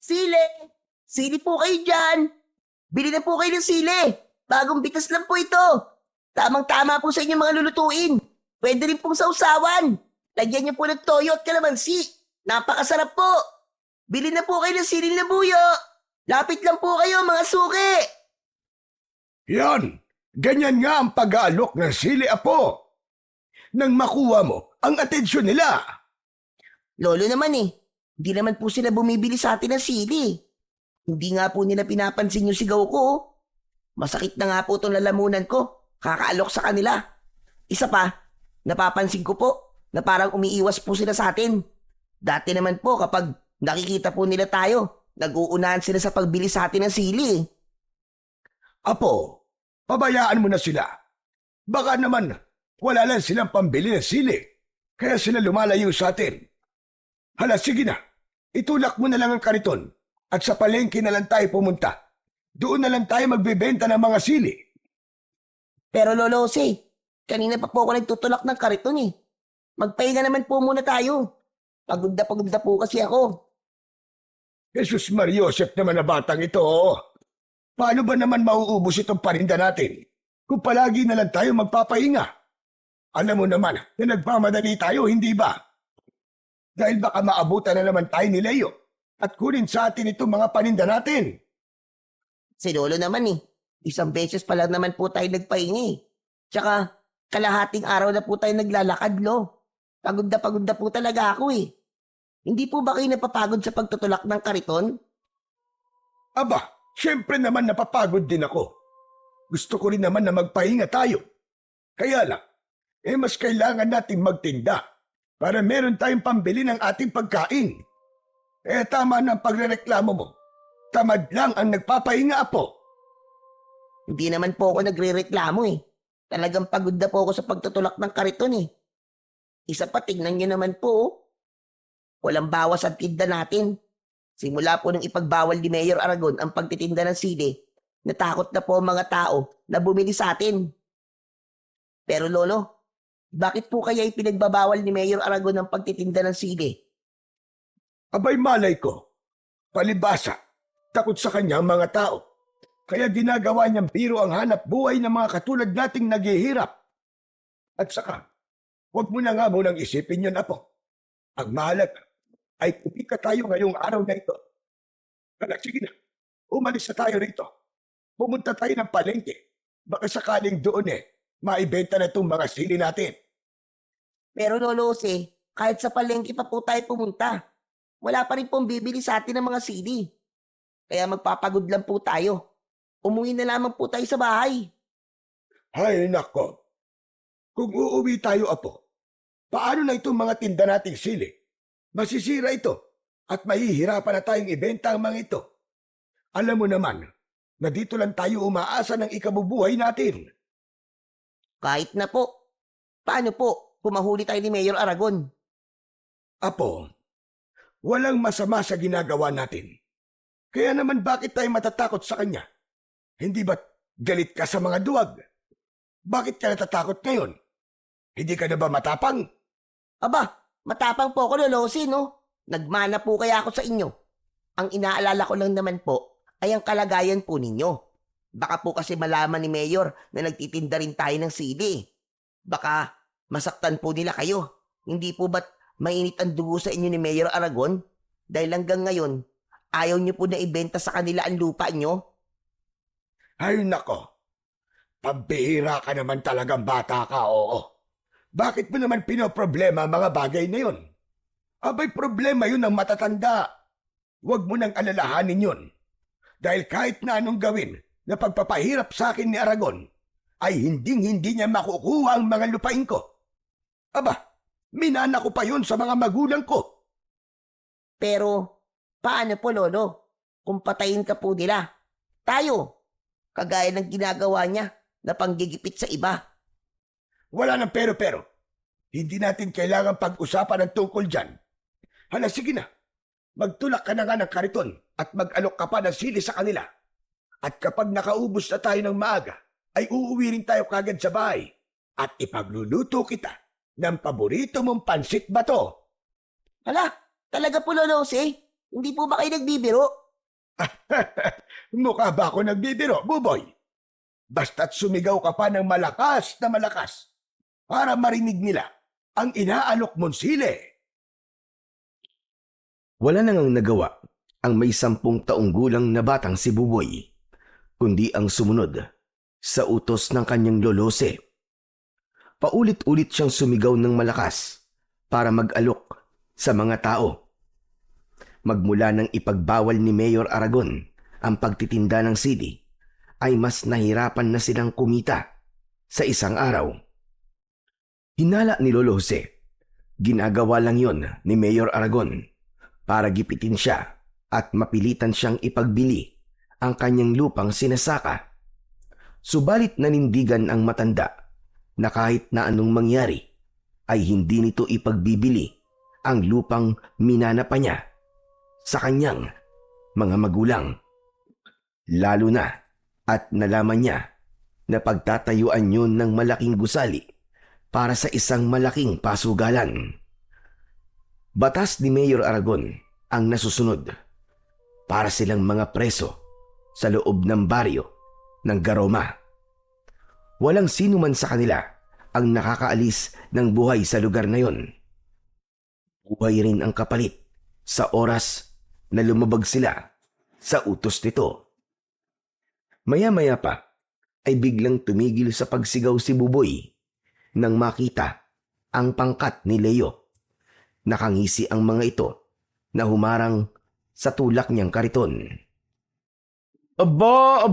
Sili! Sili po kayo dyan! Bili na po kayo ng sili! Bagong bitas lang po ito! Tamang-tama po sa inyong mga lulutuin! Pwede rin pong sausawan! Lagyan niyo po ng toyo at kalamansi! Napakasarap po! Bili na po kayo ng siling labuyo! Lapit lang po kayo mga suki! Yan! Ganyan nga ang pag-aalok ng sili, apo. Nang makuha mo ang atensyon nila. Lolo naman hindi naman po sila bumibili sa atin ng sili. Hindi nga po nila pinapansin yung sigaw ko. Masakit na nga po itong lalamunan ko. Kakaalok sa kanila. Isa pa, napapansin ko po na parang umiiwas po sila sa atin. Dati naman po kapag nakikita po nila tayo, nag-uunahan sila sa pagbili sa atin ng sili. Apo, pabayaan mo na sila. Baka naman wala lang silang pambili ng sili. Kaya sila lumalayo sa atin. Hala, sige na. Itulak mo na lang ang kariton. At sa palengke na lang tayo pumunta. Doon na lang tayo magbebenta ng mga sili. Pero Lolo Jose, kanina pa po ako nagtutulak ng kariton Magpahinga naman po muna tayo. Pagod na po kasi ako. Jesus Mariosep naman na batang ito. Paano ba naman mauubos itong paninda natin kung palagi na lang tayo magpapahinga? Alam mo naman na nagmamadali tayo, hindi ba? Dahil baka maabutan na naman tayo ni Leo at kunin sa atin itong mga paninda natin. Si Lolo naman isang beses pa lang naman po tayo nagpahinga Tsaka kalahating araw na po tayo naglalakad, Lo. Pagod na po talaga ako Hindi po ba kayo napapagod sa pagtutulak ng kariton? Aba, syempre naman napapagod din ako. Gusto ko rin naman na magpahinga tayo. Kaya lang, mas kailangan nating magtinda para meron tayong pambili ng ating pagkain. Tama na ang pagrereklamo mo. Tamad lang ang nagpapahinga, apo. Hindi naman po ako nagrereklamo Talagang pagod na po ako sa pagtutulak ng kariton Isa pa, tingnan niyo naman po. Walang bawas ang tinda natin. Simula po nung ipagbawal ni Mayor Aragon ang pagtitinda ng sili, natakot na po ang mga tao na bumili sa atin. Pero Lolo, bakit po kaya ipinagbabawal ni Mayor Aragon ang pagtitinda ng sili? Abay malay ko. Palibasa, takot sa kanya ang mga tao. Kaya ginagawa niyang biro ang hanap buhay ng mga katulad nating naghihirap. At saka, huwag mo na nga munang isipin yun, apo. Ang mahalaga ay kupika tayo ngayong araw na ito. Kaya sige na, umalis na tayo rito. Pumunta tayo ng palengke. Baka sakaling doon maibenta na itong mga sili natin. Pero Lolo Jose, kahit sa palengke pa po tayo pumunta, wala pa rin pong bibili sa atin ng mga sili. Kaya magpapagod lang po tayo. Umuwi na lamang po tayo sa bahay. Hay nako. Kung uuwi tayo, apo, paano na itong mga tinda nating sili? Masisira ito at mahihirapan na tayong ibenta ang mga ito. Alam mo naman na dito lang tayo umaasa ng ikabubuhay natin. Kahit na po. Paano po kung mahuli tayo ni Mayor Aragon? Apo, walang masama sa ginagawa natin. Kaya naman bakit tayo matatakot sa kanya? Hindi ba't galit ka sa mga duwag? Bakit ka natatakot ngayon? Hindi ka na ba matapang? Aba, matapang po ako, Lolo Jose, no? Nagmana po kaya ako sa inyo. Ang inaalala ko lang naman po ay ang kalagayan po ninyo. Baka po kasi malaman ni Mayor na nagtitinda rin tayo ng sili. Baka masaktan po nila kayo. Hindi po ba't mainit ang dugo sa inyo ni Mayor Aragon? Dahil hanggang ngayon, ayaw niyo po na ibenta sa kanila ang lupa niyo? Ay nako, pambihira ka naman talagang bata ka, oo. Bakit mo naman pinoproblema ang mga bagay na yun? Abay, problema yun ng matatanda. Huwag mo nang alalahanin yun. Dahil kahit na anong gawin na pagpapahirap sa akin ni Aragon, ay hindi niya makukuha ang mga lupain ko. Aba, minana ko pa yun sa mga magulang ko. Pero, paano po, Lolo? Kung patayin ka po nila, tayo, kagaya ng ginagawa niya na panggigipit sa iba. Wala nang pero-pero. Hindi natin kailangan pag-usapan ng tungkol dyan. Hala, sige na. Magtulak ka na nga ng kariton at mag-alok ka pa ng sili sa kanila. At kapag nakaubos na tayo ng maaga, ay uuwi rin tayo kagad sa bahay at ipagluluto kita ng paborito mong pansit bato. Hala, talaga po, Lolo Jose? Hindi po ba kayo nagbibiro? Mukha ba ako nagbibiro, Buboy? Basta't sumigaw ka pa ng malakas na malakas para marinig nila ang inaalok mong sili. Wala nang nagawa ang may 10 taong gulang na batang si Buboy, kundi ang sumunod sa utos ng kanyang lolose. Paulit-ulit siyang sumigaw ng malakas para mag-alok sa mga tao. Magmula nang ipagbawal ni Mayor Aragon ang pagtitinda ng sili, ay mas nahirapan na silang kumita sa isang araw. Hinala ni Lolo Jose, ginagawa lang yon ni Mayor Aragon para gipitin siya at mapilitan siyang ipagbili ang kanyang lupang sinasaka. Subalit nanindigan ang matanda na kahit na anong mangyari ay hindi nito ipagbibili ang lupang minana pa niya sa kanyang mga magulang. Lalo na at nalaman niya na pagtatayuan yun ng malaking gusali para sa isang malaking pasugalan. Batas ni Mayor Aragon ang nasusunod para silang mga preso sa loob ng baryo ng Garoma. Walang sino man sa kanila ang nakakaalis ng buhay sa lugar na yon. Buhay rin ang kapalit sa oras na lumabag sila sa utos nito. Maya-maya pa ay biglang tumigil sa pagsigaw si Buboy nang makita ang pangkat ni Leo. Nakangisi ang mga ito na humarang sa tulak niyang kariton. Aba.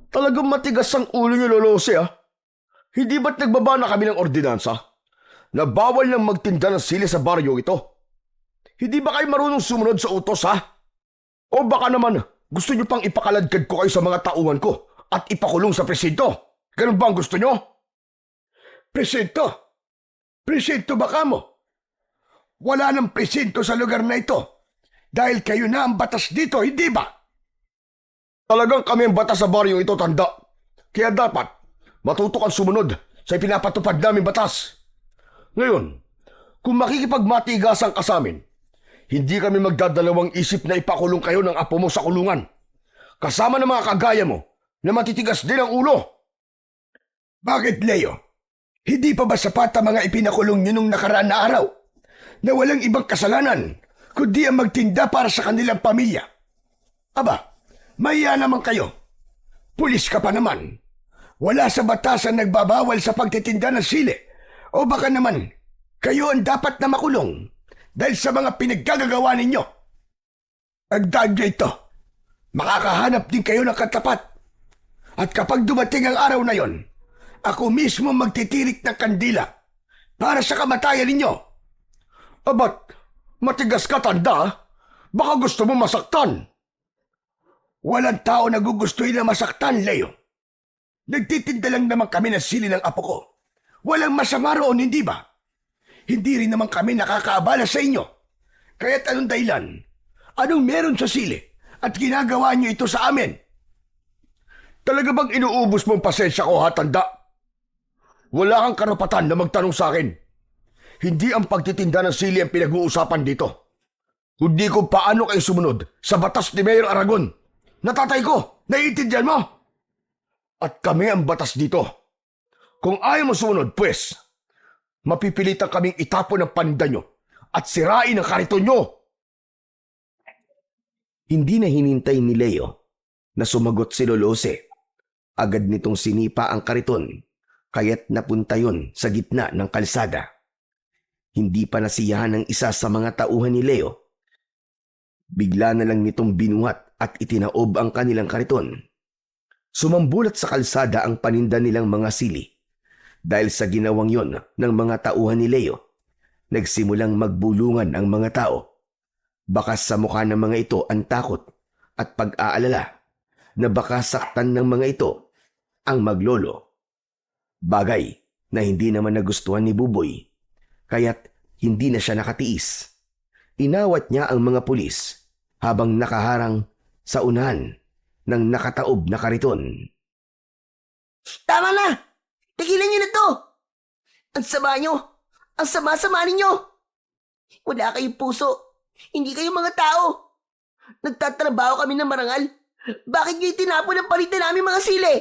Talagang matigas ang ulo niyo, Lolose, ah. Hindi ba't nagbaba na kami ng ordinansa na bawal nang magtinda ng sili sa baryo ito? Hindi ba kayo marunong sumunod sa utos, ha? O baka naman gusto niyo pang ipakaladkad ko kayo sa mga tauhan ko at ipakulong sa presinto? Ganun ba ang gusto niyo? Presinto? Presinto ba kamo? Wala nang presinto sa lugar na ito dahil kayo na ang batas dito, hindi ba? Talagang kami ang batas sa baryong ito, tanda. Kaya dapat matuto kang sumunod sa pinapatupad namin batas. Ngayon, kung makikipagmatigasan ka sa amin, hindi kami magdadalawang isip na ipakulong kayo ng apo mo sa kulungan. Kasama ng mga kagaya mo na matitigas din ang ulo. Bakit, Leo? Hindi pa ba sapat ang mga ipinakulong nyo nung nakaraan na araw na walang ibang kasalanan kundi ang magtinda para sa kanilang pamilya? Aba, mahiya naman kayo. Pulis ka pa naman. Wala sa batas ang nagbabawal sa pagtitinda ng sili. O baka naman, kayo ang dapat na makulong dahil sa mga pinaggagawa ninyo. Agdag nyo ito, makakahanap din kayo ng katapat. At kapag dumating ang araw na yon, ako mismo magtitirik ng kandila para sa kamatayan ninyo. Abat, matigas ka, tanda. Baka gusto mo masaktan. Walang tao na gugustuhin na masaktan, Leo. Nagtitinda lang naman kami ng sili ng apo ko. Walang masama roon, hindi ba? Hindi rin naman kami nakakaabala sa inyo. Kaya't anong dahilan? Anong meron sa sili at ginagawa niyo ito sa amin? Talaga bang inuubos mo ang pasensya ko, ha, tanda? Wala kang karapatan na magtanong sa akin. Hindi ang pagtitinda ng sili ang pinag-uusapan dito. Kundi kung paano kayo sumunod sa batas ni Mayor Aragon. Natatay ko, naiintindihan mo? At kami ang batas dito. Kung ayaw mo sumunod, pues, mapipilitan kaming itapon ang paninda nyo at sirain ang kariton nyo. Hindi na hinintay ni Leo na sumagot si Lolose. Agad nitong sinipa ang kariton, kaya't napunta yon sa gitna ng kalsada. Hindi pa nasiyahan ng isa sa mga tauhan ni Leo. Bigla na lang nitong binuhat at itinaob ang kanilang kariton. Sumambulat sa kalsada ang paninda nilang mga sili. Dahil sa ginawang yon ng mga tauhan ni Leo, nagsimulang magbulungan ang mga tao. Baka sa mukha ng mga ito ang takot at pag-aalala na baka saktan ng mga ito ang maglolo. Bagay na hindi naman nagustuhan ni Buboy, kaya't hindi na siya nakatiis. Inawat niya ang mga pulis habang nakaharang sa unahan ng nakataob na kariton. Tama na! Tigilan niyo na to! Ang sama niyo! Ang sama-sama ninyo! Wala kayong puso! Hindi kayo mga tao. Nagtatrabaho kami ng marangal. Bakit niyo itinapon ang palitan namin mga sili?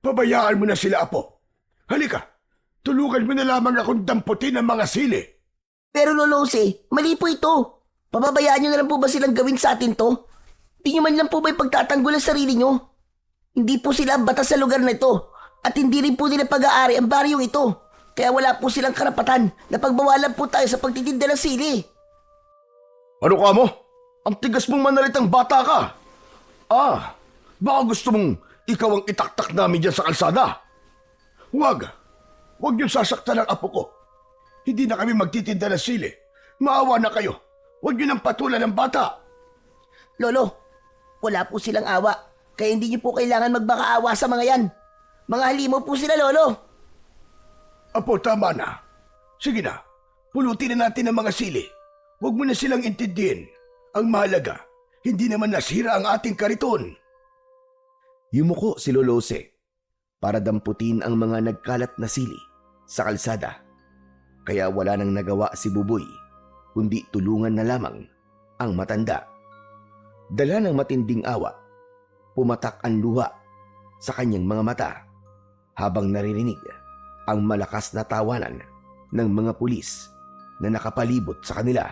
Pabayaan mo na sila, Apo. Halika, tulungan mo na lamang akong damputin ang mga sili. Pero Lolo Jose, mali po ito. Pababayaan niyo na lang po ba silang gawin sa atin to? Di niyo man lang po ba ipagtatanggol ang sarili niyo? Hindi po sila ang batas sa lugar na ito. At hindi rin po nila pag-aari ang baryong ito. Kaya wala po silang karapatan na pagbawalan po tayo sa pagtitinda ng sili. Ano ka mo? Ang tigas mong manalitang bata ka. Baka gusto mong ikaw ang itaktak namin dyan sa kalsada. Huwag niyo sasaktan ang apo ko. Hindi na kami magtitinda ng sili. Maawa na kayo. Huwag niyo nang patulan ng bata. Lolo, wala po silang awa. Kaya hindi niyo po kailangan magbakaawa sa mga yan. Mga halimaw po sila, Lolo. Apo, tama na. Sige na, pulutin na natin ang mga sili. Huwag mo na silang intindihin. Ang mahalaga, hindi naman nasira ang ating kariton. Yumuko si Lolose para damputin ang mga nagkalat na sili sa kalsada. Kaya wala nang nagawa si Buboy, kundi tulungan na lamang ang matanda. Dala ng matinding awa, pumatak ang luha sa kanyang mga mata habang naririnig ang malakas na tawanan ng mga pulis na nakapalibot sa kanila.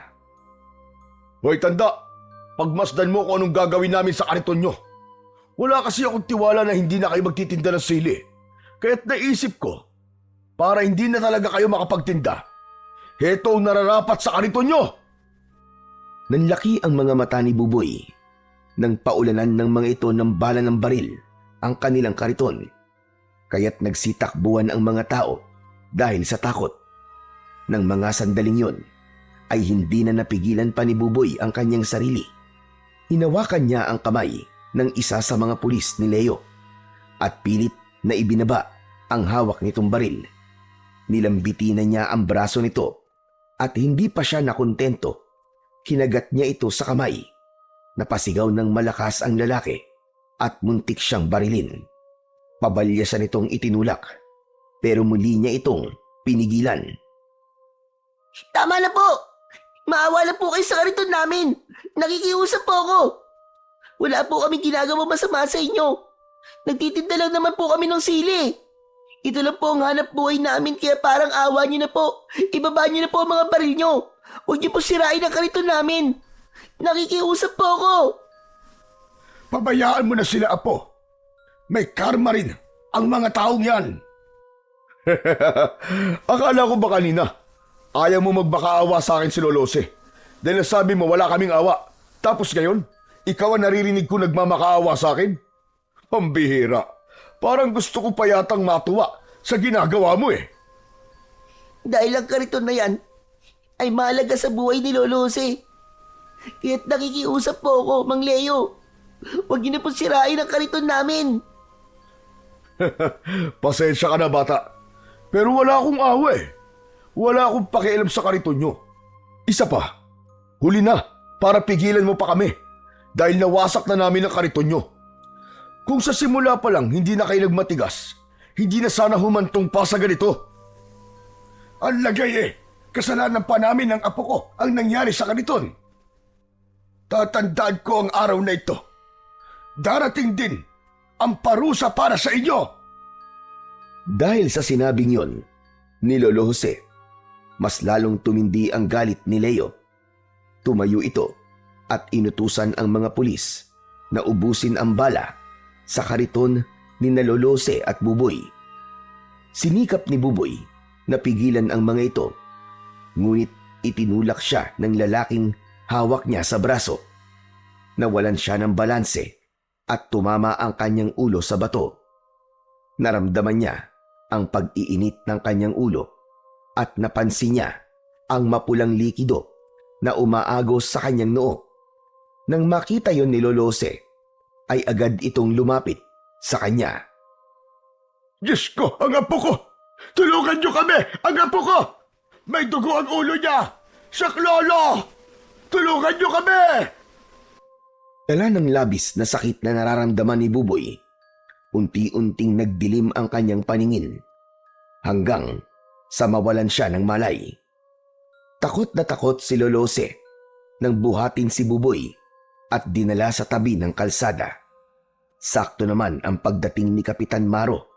Hoy tanda, pagmasdan mo kung anong gagawin namin sa kariton nyo. Wala kasi akong tiwala na hindi na kayo magtitinda ng sili. Kaya't naisip ko, para hindi na talaga kayo makapagtinda, heto ang nararapat sa kariton nyo. Nanlaki ang mga mata ni Buboy nang paulanan ng mga ito ng bala ng baril ang kanilang kariton. Kaya't nagsitakbuhan ang mga tao dahil sa takot. Nang mga sandaling yon, ay hindi na napigilan pa ni Buboy ang kanyang sarili. Hinawakan niya ang kamay ng isa sa mga pulis ni Leo at pilit na ibinaba ang hawak nitong baril. Nilambiti na niya ang braso nito at hindi pa siya nakontento. Kinagat niya ito sa kamay. Napasigaw ng malakas ang lalaki at muntik siyang barilin. Pabalyasan nitong itinulak pero muli niya itong pinigilan. Tama na po! Maawa na po kayo sa kariton namin. Nakikiusap po ako. Wala po kami ginagawa masama sa inyo. Nagtitinda lang naman po kami ng sili. Ito lang po ang hanap buhay namin kaya parang awa niyo na po. Ibaba niyo na po ang mga baril niyo. Huwag niyo po sirain ang kariton namin. Nakikiusap po ako. Pabayaan mo na sila, Apo. May karma rin ang mga taong yan. Akala ko ba kanina, ayaw mo magbakaawa sa akin si Lolose. Dahil nasabi mo wala kaming awa. Tapos ngayon, ikaw ang naririnig ko nagmamakaawa sa akin? Pambihira. Parang gusto ko pa yatang matuwa sa ginagawa mo eh. Dahil ang kariton na yan ay mahalaga sa buhay ni Lolo Jose. Kaya't nakikiusap po ako, Mang Leo. Huwag niyo na po sirain ang kariton namin. Pasensya ka na, bata. Pero wala akong awa eh. Wala akong pakialam sa kariton nyo. Isa pa, huli na para pigilan mo pa kami dahil nawasak na namin ang kariton nyo. Kung sa simula pa lang hindi na kayo nagmatigas, hindi na sana humantong pa sa ganito. Ang lagay eh, kasalanan pa namin ng apo ko ang nangyari sa kariton. Tatandaan ko ang araw na ito. Darating din ang parusa para sa inyo. Dahil sa sinabing yon ni Lolo Jose, mas lalong tumindi ang galit ni Leo. Tumayo ito at inutusan ang mga pulis na ubusin ang bala sa kariton ni Lolo Jose at Buboy. Sinikap ni Buboy na pigilan ang mga ito, ngunit itinulak siya ng lalaking hawak niya sa braso. Nawalan siya ng balanse at tumama ang kanyang ulo sa bato. Naramdaman niya ang pag-iinit ng kanyang ulo at napansin niya ang mapulang likido na umaagos sa kanyang noo. Nang makita yon ni Lolo Jose, ay agad itong lumapit sa kanya. Diyos ko, ang apo ko! Tulungan niyo kami! Ang apo ko! May dugo ang ulo niya! Saklolo! Tulungan niyo kami! Dala ng labis na sakit na nararamdaman ni Buboy, unti-unting nagdilim ang kanyang paningin hanggang sa mawalan siya ng malay. Takot na takot si Lolo Jose nang buhatin si Buboy at dinala sa tabi ng kalsada. Sakto naman ang pagdating ni Kapitan Maro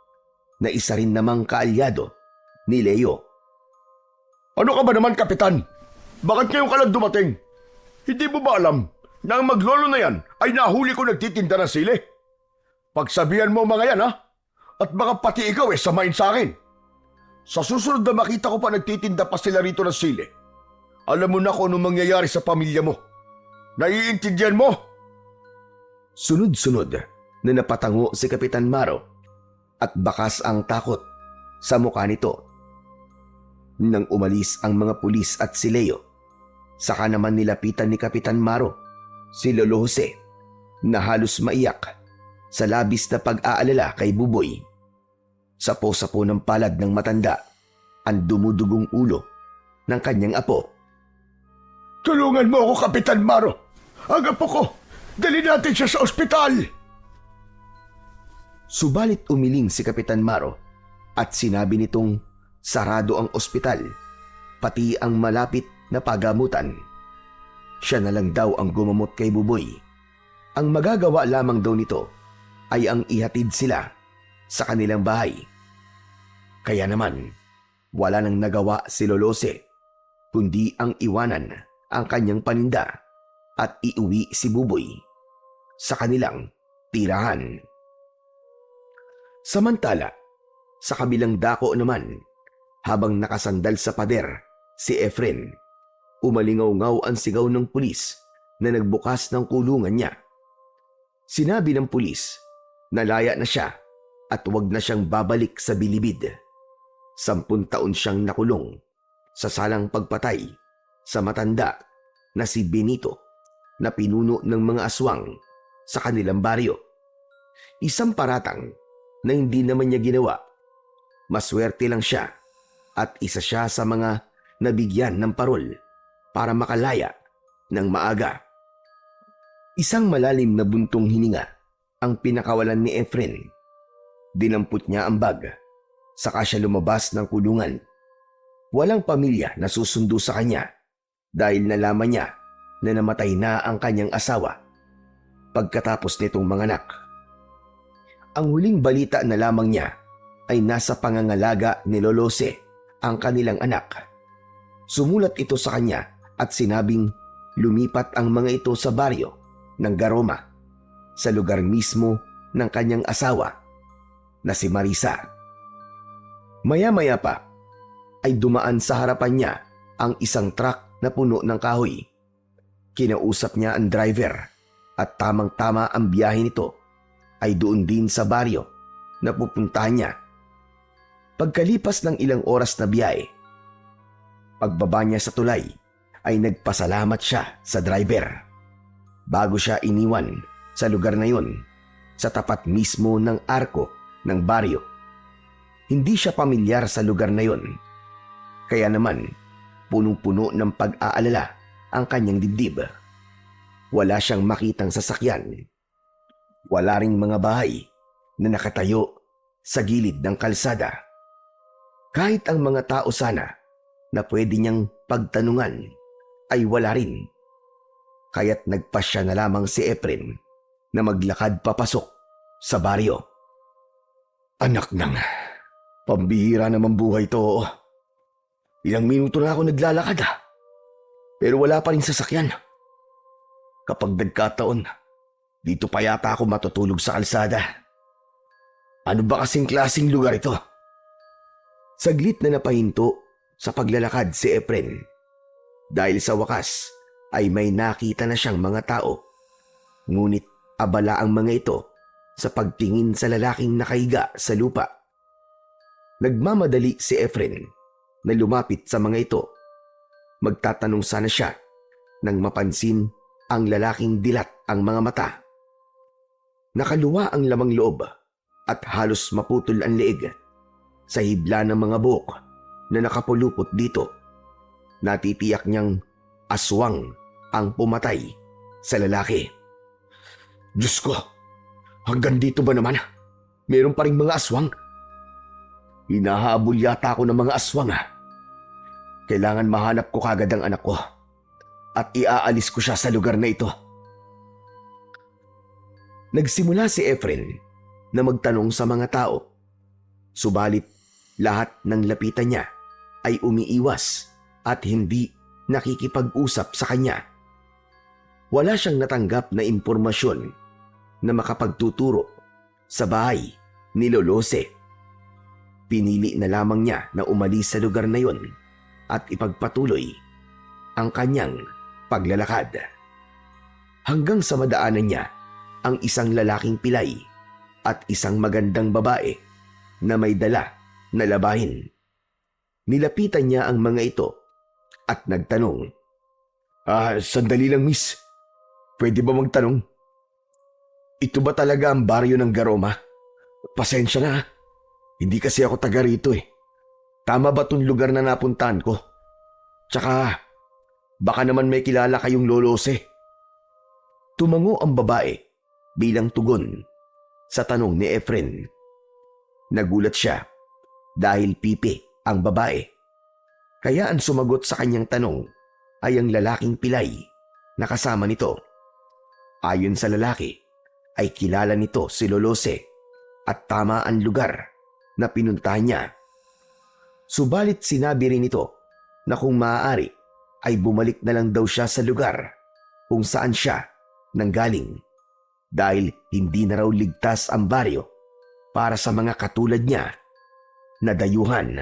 na isa rin namang kaalyado ni Leo. Ano ka ba naman, Kapitan? Bakit ngayon ka lang dumating? Hindi mo ba alam na ang maglolo na yan ay nahuli ko nagtitinda ng sili? Pagsabihan mo mga yan, ha? At baka pati ikaw samain sa akin. Sa susunod na makita ko pa nagtitinda pa sila rito ng sili, alam mo na kung anong mangyayari sa pamilya mo. Naiintindihan mo? Sunod-sunod na napatango si Kapitan Maro at bakas ang takot sa mukha nito. Nang umalis ang mga pulis at si Leo, saka naman nilapitan ni Kapitan Maro si Lolo Jose na halos maiyak sa labis na pag-aalala kay Buboy. Sapo-sapo ng palad ng matanda ang dumudugong ulo ng kanyang apo. Tulungan mo ako, Kapitan Maro. Ang apo ko, dali natin siya sa ospital. Subalit umiling si Kapitan Maro at sinabi nitong sarado ang ospital, pati ang malapit na pagamutan. Siya na lang daw ang gumamot kay Buboy. Ang magagawa lamang daw nito ay ang ihatid sila sa kanilang bahay. Kaya naman, wala nang nagawa si Lolose, kundi ang iwanan ang kanyang paninda at iuwi si Buboy sa kanilang tirahan. Samantala, sa kabilang dako naman, habang nakasandal sa pader si Efren, umalingaw-ngaw ang sigaw ng pulis na nagbukas ng kulungan niya. Sinabi ng pulis na laya na siya at huwag na siyang babalik sa bilibid. 10 taon siyang nakulong sa salang pagpatay sa matanda na si Benito na pinuno ng mga aswang sa kanilang baryo. Isang paratang na hindi naman niya ginawa. Maswerte lang siya at isa siya sa mga nabigyan ng parol para makalaya ng maaga. Isang malalim na buntong hininga ang pinakawalan ni Efren. Dinampot niya ang bag, saka siya lumabas ng kulungan. Walang pamilya na susundo sa kanya dahil nalaman niya na namatay na ang kanyang asawa pagkatapos nitong manganak. Ang huling balita na lamang niya ay nasa pangangalaga ni Lolose, ang kanilang anak. Sumulat ito sa kanya at sinabing lumipat ang mga ito sa baryo ng Garoma, sa lugar mismo ng kanyang asawa na si Marisa. Maya-maya pa ay dumaan sa harapan niya ang isang truck na puno ng kahoy. Kinausap niya ang driver at tamang-tama ang biyahe nito ay doon din sa baryo na pupuntahan niya. Pagkalipas ng ilang oras na biyahe, pagbaba niya sa tulay ay nagpasalamat siya sa driver. Bago siya iniwan sa lugar na yon, sa tapat mismo ng arko ng baryo. Hindi siya pamilyar sa lugar na yon, kaya naman punong-puno ng pag-aalala ang kanyang dibdib. Wala siyang makitang sasakyan. Wala ring mga bahay na nakatayo sa gilid ng kalsada. Kahit ang mga tao sana na pwede niyang pagtanungan ay wala rin. Kaya't nagpasya na lamang si Efren na maglakad papasok sa baryo. Anak nang, pambihira naman buhay to. Ilang minuto na ako naglalakad pero wala pa rin sasakyan. Kapag nagkataon, dito pa yata ako matutulog sa kalsada. Ano ba kasing klaseng lugar ito? Saglit na napahinto sa paglalakad si Efren dahil sa wakas ay may nakita na siyang mga tao. Ngunit abala ang mga ito sa pagtingin sa lalaking nakahiga sa lupa. Nagmamadali si Efren na lumapit sa mga ito. Magtatanong sana siya nang mapansin ang lalaking dilat ang mga mata. Nakaluwa ang lamang loob at halos maputol ang leeg sa hibla ng mga buhok na nakapulupot dito. Natitiyak niyang aswang ang pumatay sa lalaki. Diyos ko, hanggang dito ba naman? Meron pa rin mga aswang? Hinahabol yata ako ng mga aswang. Kailangan mahanap ko kagad ang anak ko. at iaalis ko siya sa lugar na ito. Nagsimula si Efren na magtanong sa mga tao. Subalit lahat ng lapitan niya ay umiiwas at hindi nakikipag-usap sa kanya. Wala siyang natanggap na impormasyon na makapagtuturo sa bahay ni Lolose. Pinili na lamang niya na umalis sa lugar na yon at ipagpatuloy ang kanyang paglalakad. Hanggang sa madaanan niya ang isang lalaking pilay at isang magandang babae na may dala na labahin. Nilapitan niya ang mga ito at nagtanong, Sandali lang miss. Pwede ba magtanong? Ito ba talaga ang baryo ng Garoma? Pasensya na. Hindi kasi ako taga rito eh. Tama ba tong lugar na napuntahan ko? Tsaka, baka naman may kilala kayong Lolose. Tumango ang babae bilang tugon sa tanong ni Efren. Nagulat siya dahil pipi ang babae. Kaya ang sumagot sa kanyang tanong ay ang lalaking pilay na kasama nito. Ayon sa lalaki, ay kilala nito si Lolose at tama ang lugar na pinuntahan niya. Subalit sinabi rin nito na kung maaari ay bumalik na lang daw siya sa lugar kung saan siya nanggaling dahil hindi na raw ligtas ang baryo para sa mga katulad niya na dayuhan.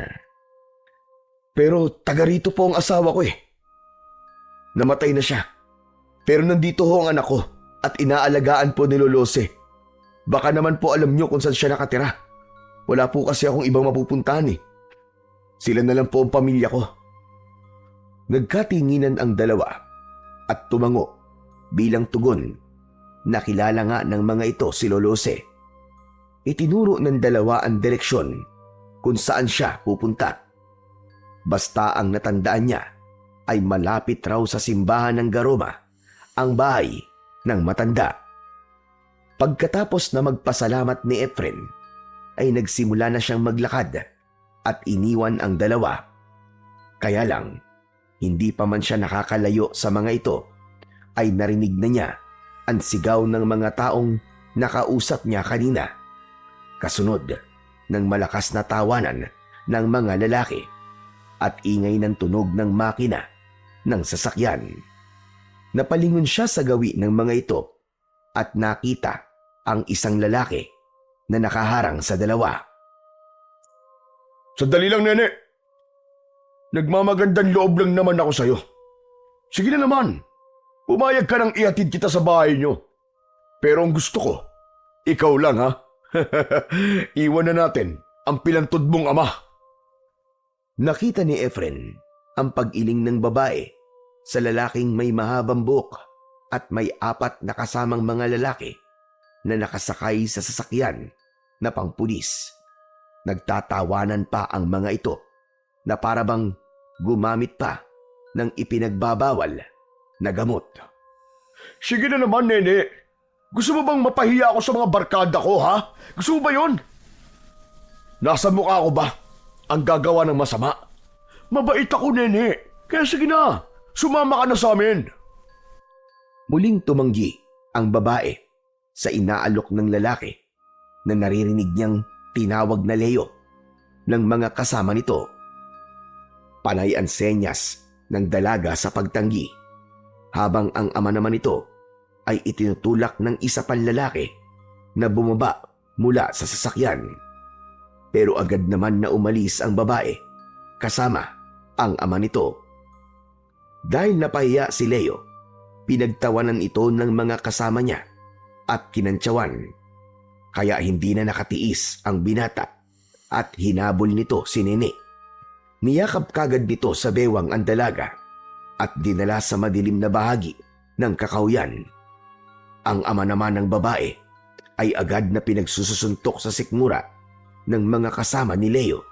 Pero taga rito po ang asawa ko eh. Namatay na siya. Pero nandito ho ang anak ko at inaalagaan po ni Lolose. Baka naman po alam niyo kung saan siya nakatira. Wala po kasi akong ibang mapupuntahan eh. Sila na lang po ang pamilya ko. Nagkatinginan ang dalawa at tumango bilang tugon. Nakilala nga ng mga ito si Lolose. Itinuro ng dalawa ang direksyon kung saan siya pupunta. Basta ang natandaan niya ay malapit raw sa simbahan ng Garoma, ang bahay ng matanda. Pagkatapos na magpasalamat ni Efren, ay nagsimula na siyang maglakad at iniwan ang dalawa. Kaya lang, hindi pa man siya nakakalayo sa mga ito, ay narinig na niya ang sigaw ng mga taong nakausap niya kanina. Kasunod ng malakas na tawanan ng mga lalaki at ingay ng tunog ng makina ng sasakyan. Napalingon siya sa gawi ng mga ito at nakita ang isang lalaki na nakaharang sa dalawa. Sandali lang, nene. Nagmamagandang loob lang naman ako sa'yo. Sige na naman. Pumayag ka nang ihatid kita sa bahay niyo. Pero ang gusto ko, ikaw lang ha. Iwan na natin ang pilantod mong ama. Nakita ni Efren ang pag-iling ng babae sa lalaking may mahabang buhok at may 4 na kasamang mga lalaki na nakasakay sa sasakyan na pangpulis. Nagtatawanan pa ang mga ito na parabang gumamit pa ng ipinagbabawal na gamot. Sige na naman, nene. Gusto mo bang mapahiya ako sa mga barkada ko, ha? Gusto mo ba yun? Nasa mukha ko ba ang gagawa ng masama? Mabait ako, nene. Kaya sige na, sumama ka na sa amin. Muling tumanggi ang babae sa inaalok ng lalaki na naririnig niyang tinawag na Leo ng mga kasama nito. Panay ang senyas ng dalaga sa pagtanggi habang ang ama naman nito ay itinutulak ng isa pang lalaki na bumaba mula sa sasakyan. Pero agad naman na umalis ang babae kasama ang ama nito. Dahil napahiya si Leo, pinagtawanan ito ng mga kasama niya at kinantsawan. Kaya hindi na nakatiis ang binata at hinabol nito si Nene. Niyakap kagad nito sa bewang ang dalaga at dinala sa madilim na bahagi ng kakawyan. Ang ama naman ng babae ay agad na pinagsusuntok sa sikmura ng mga kasama ni Leo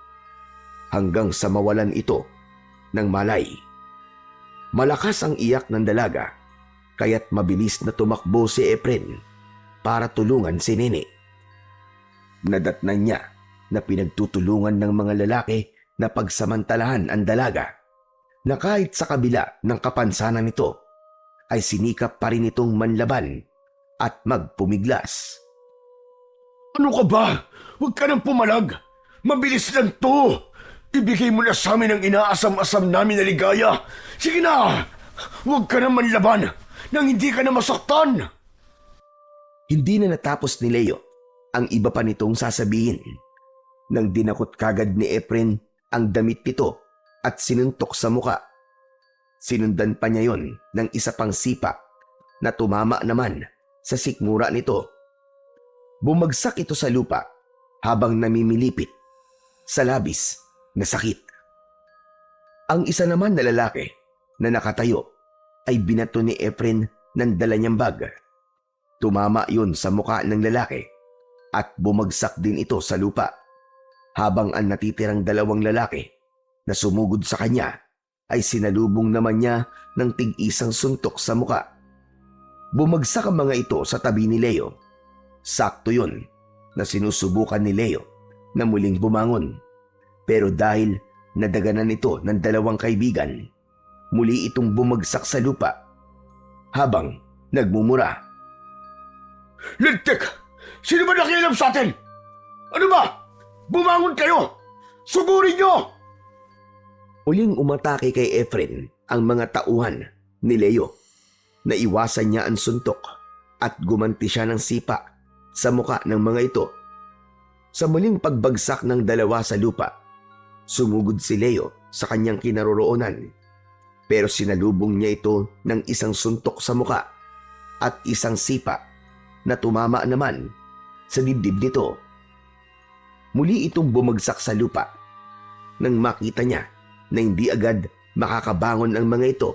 hanggang sa mawalan ito ng malay. Malakas ang iyak ng dalaga kaya't mabilis na tumakbo si Efren para tulungan si Nene. Nadatnan niya na pinagtutulungan ng mga lalaki na pagsamantalahan ang dalaga na kahit sa kabila ng kapansanan nito ay sinikap pa rin itong manlaban at magpumiglas. Ano ka ba? Huwag ka nang pumalag. Mabilis lang to. Ibigay mo na sa amin ang inaasam-asam namin na ligaya. Sige na! Huwag ka nang manlaban nang hindi ka na masaktan. Hindi na natapos ni Leo ang iba pa nitong sasabihin nang dinakot kagad ni Efren ang damit nito at sinuntok sa muka. Sinundan pa niya yon ng isa pang sipa na tumama naman sa sikmura nito. Bumagsak ito sa lupa habang namimilipit sa labis na sakit. Ang isa naman na lalaki na nakatayo ay binato ni Efren ng dala niyang bag. Tumama yun sa muka ng lalaki at bumagsak din ito sa lupa habang ang natitirang dalawang lalaki na sumugod sa kanya ay sinalubong naman niya ng tig-isang suntok sa muka. Bumagsak ang mga ito sa tabi ni Leo. Sakto yun na sinusubukan ni Leo na muling bumangon. Pero dahil nadaganan ito ng dalawang kaibigan, muli itong bumagsak sa lupa habang nagmumura. Lintik! Sino ba nakialam sa atin? Ano ba? Bumangon kayo! Sugurin nyo! Uling umatake kay Efren ang mga tauhan ni Leo. Naiwasan niya ang suntok at gumanti siya ng sipa sa muka ng mga ito. Sa muling pagbagsak ng dalawa sa lupa, sumugod si Leo sa kanyang kinaroroonan. Pero sinalubong niya ito ng isang suntok sa muka at isang sipa na tumama naman sa dibdib nito. Muli itong bumagsak sa lupa nang makita niya na hindi agad makakabangon ang mga ito.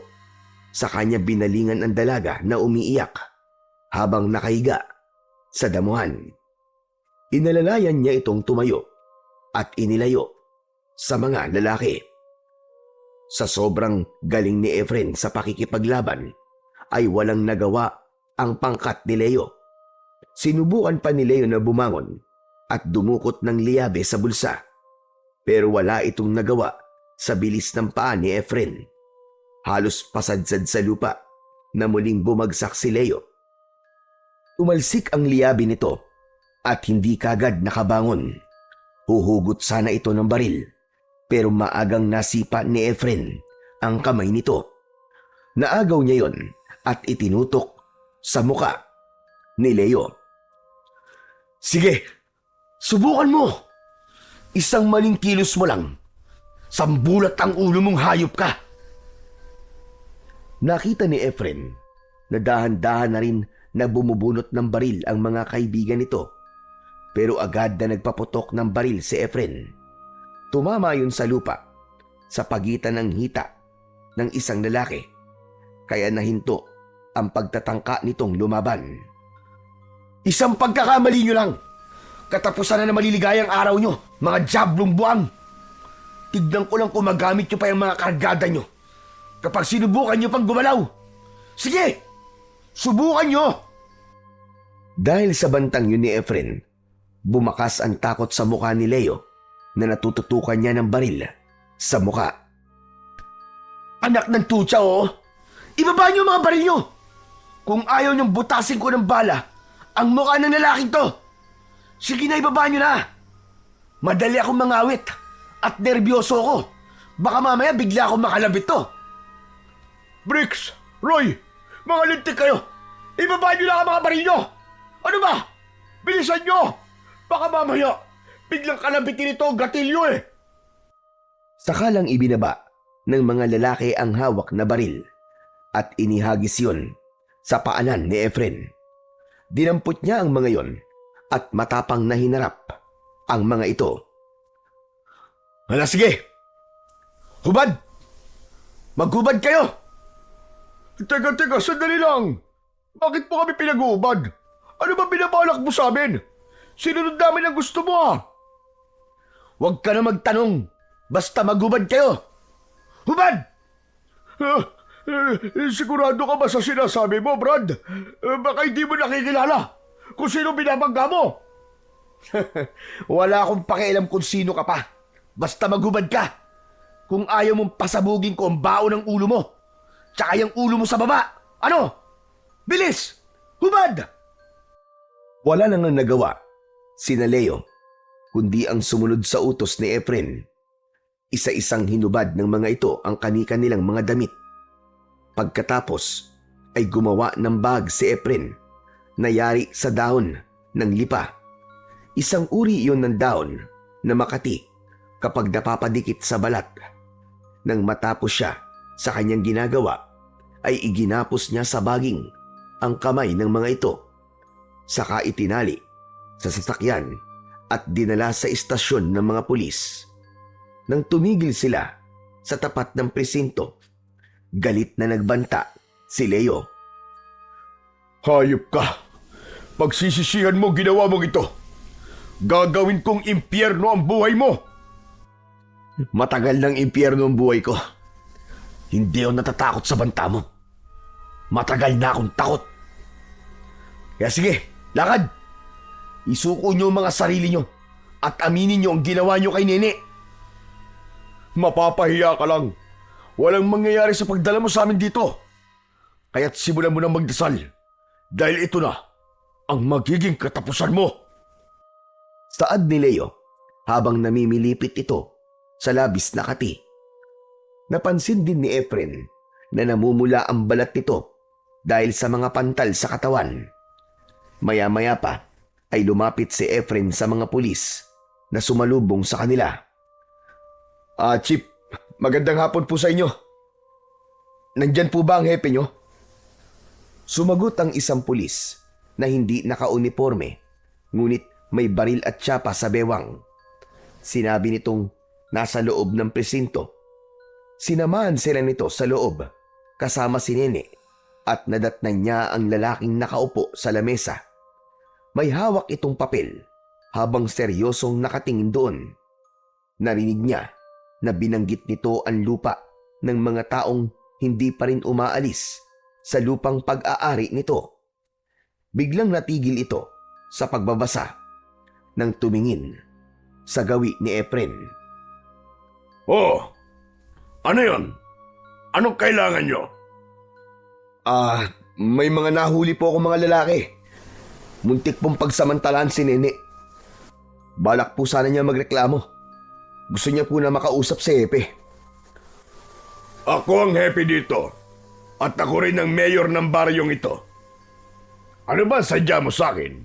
Sa kanya binalingan ang dalaga na umiiyak habang nakahiga sa damuhan. Inalalayan niya itong tumayo at inilayo sa mga lalaki. Sa sobrang galing ni Efren sa pakikipaglaban ay walang nagawa ang pangkat ni Leo. Sinubukan pa ni Leo na bumangon at dumukot ng liyabe sa bulsa. Pero wala itong nagawa sa bilis ng paa ni Efren. Halos pasadsad sa lupa na muling bumagsak si Leo. Tumalsik ang liyabe nito at hindi kagad nakabangon. Huhugot sana ito ng baril pero maagang nasipa ni Efren ang kamay nito. Naagaw niya yon at itinutok sa muka ni Leo. Sige, subukan mo. Isang maling kilos mo lang. Sambulat ang ulo mong hayop ka. Nakita ni Efren na dahan-dahan na rin na bumubunot ng baril ang mga kaibigan nito. Pero agad na nagpaputok ng baril si Efren. Tumama yun sa lupa sa pagitan ng hita ng isang lalaki. Kaya nahinto ang pagtatangka nitong lumaban. Isang pagkakamali nyo lang. Katapusan na maliligayang araw nyo, mga jablong buwang. Tignan ko lang kung magamit nyo pa yung mga kargada nyo kapag sinubukan nyo pang gumalaw. Sige, subukan nyo! Dahil sa bantang yun ni Efren, bumakas ang takot sa mukha ni Leo na natututukan niya ng baril sa mukha. Anak ng tutsa, oh! Ibaba nyo mga baril nyo! Kung ayaw nyong butasin ko ng bala ang mukha ng lalaking to, sige na, ibaba nyo na! Madali akong mangawit at nervyoso ko. Baka mamaya bigla akong makalabit to. Bricks! Roy! Mga lintik kayo! Ibaba nyo na ang mga baril nyo! Ano ba? Bilisan nyo! Baka mamaya biglang kalabitin ito ang gatilyo eh! Sakalang ibinaba ng mga lalaki ang hawak na baril at inihagis yun sa paanan ni Efren. Dinampot niya ang mga yon at matapang na hinarap ang mga ito. Hala, sige! Hubad! Maghubad kayo! Teka, sandali lang! Bakit po kami pinag-uubad? Ano ba binabalak mo sa amin? Sinunod namin ang gusto mo ah! Huwag ka na magtanong! Basta maghubad kayo! Hubad! Sigurado ka ba sa sinasabi mo, Brad? Baka hindi mo nakikilala kung sino binabangga mo. Wala akong pakialam kung sino ka pa. Basta maghubad ka. Kung ayaw mong pasabugin ko ang bao ng ulo mo, tsaka yung ulo mo sa baba, Ano? Bilis! Hubad! Wala nang nagawa sina Leo, kundi ang sumunod sa utos ni Efren. Isa-isang hinubad ng mga ito ang kani-kanilang mga damit. Pagkatapos ay gumawa ng bag si Efren na yari sa dahon ng lipa. Isang uri iyon ng dahon na makati kapag napapadikit sa balat. Nang matapos siya sa kanyang ginagawa, ay iginapos niya sa baging ang kamay ng mga ito. Saka itinali sa sasakyan at dinala sa istasyon ng mga pulis. Nang tumigil sila sa tapat ng presinto, galit na nagbanta si Leo. Hayop ka! Pagsisisihan mo ginawa mong ito. Gagawin kong impyerno ang buhay mo! Matagal ng impyerno ang buhay ko. Hindi ako natatakot sa banta mo. Matagal na akong takot. Kaya sige, lakad! Isuko niyo ang mga sarili niyo at aminin niyo ang ginawa niyo kay Nene. Mapapahiya ka lang. Walang mangyayari sa pagdala mo sa amin dito. Kaya't simulan mo na magdasal. Dahil ito na ang magiging katapusan mo. Saad ni Leo habang namimilipit ito sa labis na kati. Napansin din ni Efren na namumula ang balat nito dahil sa mga pantal sa katawan. Maya-maya pa ay lumapit si Efren sa mga pulis na sumalubong sa kanila. Chief, magandang hapon po sa inyo. Nandyan po ba ang hepe nyo? Sumagot ang isang pulis na hindi naka-uniforme, ngunit may baril at tsapa sa bewang. Sinabi nitong nasa loob ng presinto. Sinamahan sila nito sa loob kasama si Nene at nadatnan niya ang lalaking nakaupo sa lamesa. May hawak itong papel habang seryosong nakatingin doon. Narinig niya na binanggit nito ang lupa ng mga taong hindi pa rin umaalis sa lupang pag-aari nito. Biglang natigil ito sa pagbabasa nang tumingin sa gawi ni Efren. Oh, ano yon? Anong kailangan nyo? May mga nahuli po akong mga lalaki. Muntik pong pagsamantalaan si Nene. Balak po sana niya magreklamo. Gusto niya po na makausap si Hepe. Ako ang hepe dito. At ako rin ang mayor ng baryong ito. Ano ba sadya mo sa akin?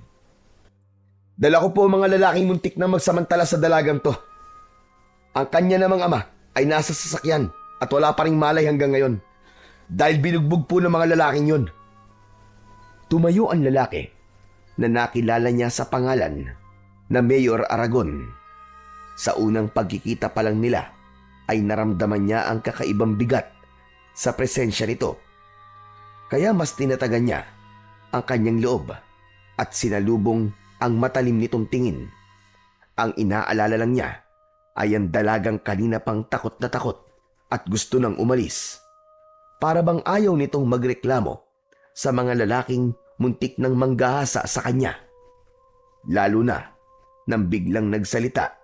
Dala ko po mga lalaking muntik na magsamantala sa dalagang to. Ang kanya namang ama ay nasa sasakyan at wala pa ring malay hanggang ngayon dahil binugbog po ng mga lalaking yun. Tumayo ang lalaki na nakilala niya sa pangalan na Mayor Aragon. Sa unang pagkikita pa lang nila ay naramdaman niya ang kakaibang bigat sa presensya nito. Kaya mas tinatagan niya ang kanyang loob at sinalubong ang matalim nitong tingin. Ang inaalala lang niya ay ang dalagang kanina pang takot na takot at gusto nang umalis. Para bang ayaw nitong magreklamo sa mga lalaking muntik ng manggahasa sa kanya. Lalo na nang biglang nagsalita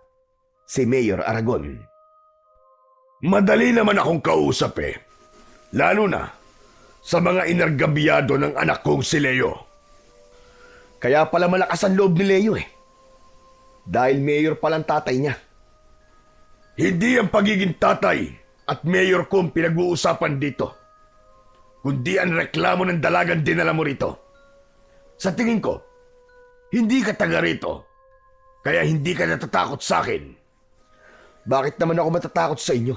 si Mayor Aragon. Madali naman akong kausap eh. Lalo na sa mga inargabiyado ng anak kong si Leo. Kaya pala malakas ang loob ni Leo eh. Dahil mayor palang tatay niya. Hindi ang pagiging tatay at mayor ko ang pinag-uusapan dito, kundi ang reklamo ng dalagang dinala mo rito. Sa tingin ko, hindi ka taga rito, kaya hindi ka natatakot sa akin. Bakit naman ako matatakot sa inyo?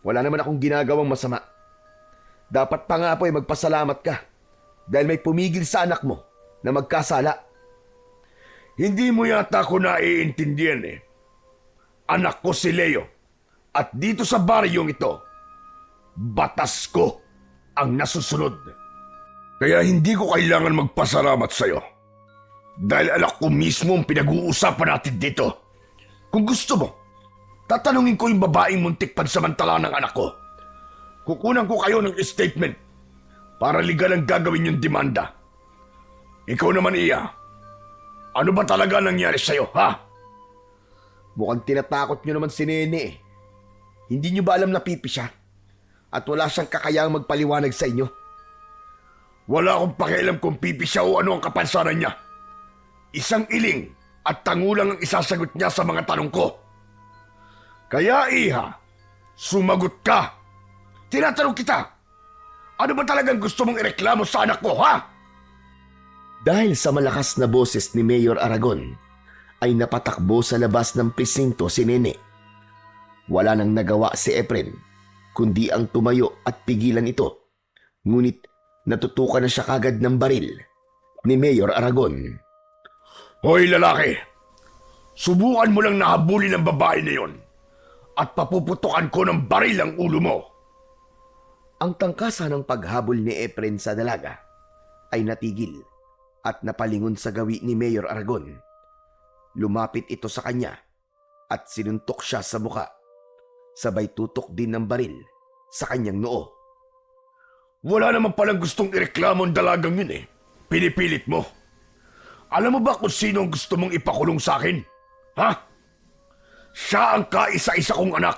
Wala naman akong ginagawang masama. Dapat pa nga po ay magpasalamat ka dahil may pumigil sa anak mo na magkasala. Hindi mo yata ako naiintindihan eh. Anak ko si Leo at dito sa baryong ito, batas ko ang nasusunod. Kaya hindi ko kailangan magpasalamat sa'yo dahil anak ko mismo ang pinag-uusapan natin dito. Kung gusto mo, tatanungin ko yung babaeng muntik pansamantala ng anak ko. Kukunan ko kayo ng statement para legal ang gagawin yung demanda. Ikaw naman, Iya. Ano ba talaga nangyari sa'yo, ha? Mukhang tinatakot nyo naman si Nene eh. Hindi nyo ba alam na pipi siya? At wala siyang kakayang magpaliwanag sa inyo? Wala akong pakialam kung pipi siya o ano ang kapansanan niya. Isang iling at tangulang ang isasagot niya sa mga tanong ko. Kaya Iha, sumagot ka. Tinatanong kita, ano ba talagang gusto mong ireklamo sa anak ko, ha? Dahil sa malakas na boses ni Mayor Aragon, ay napatakbo sa labas ng presinto si Nene. Wala nang nagawa si Efren, kundi ang tumayo at pigilan ito. Ngunit natutukan na siya kagad ng baril ni Mayor Aragon. Hoy lalaki, subukan mo lang nahabulin ang babae na yon at papuputukan ko ng baril ang ulo mo. Ang tangkasa ng paghabol ni Efren sa dalaga ay natigil at napalingon sa gawi ni Mayor Aragon. Lumapit ito sa kanya at sinuntok siya sa muka. Sabay tutok din ng baril sa kanyang noo. Wala naman palang gustong ireklamo ang dalagang yun eh. Pinipilit mo. Alam mo ba kung sino ang gusto mong ipakulong sa akin? Ha? Siya ang kaisa-isa kong anak.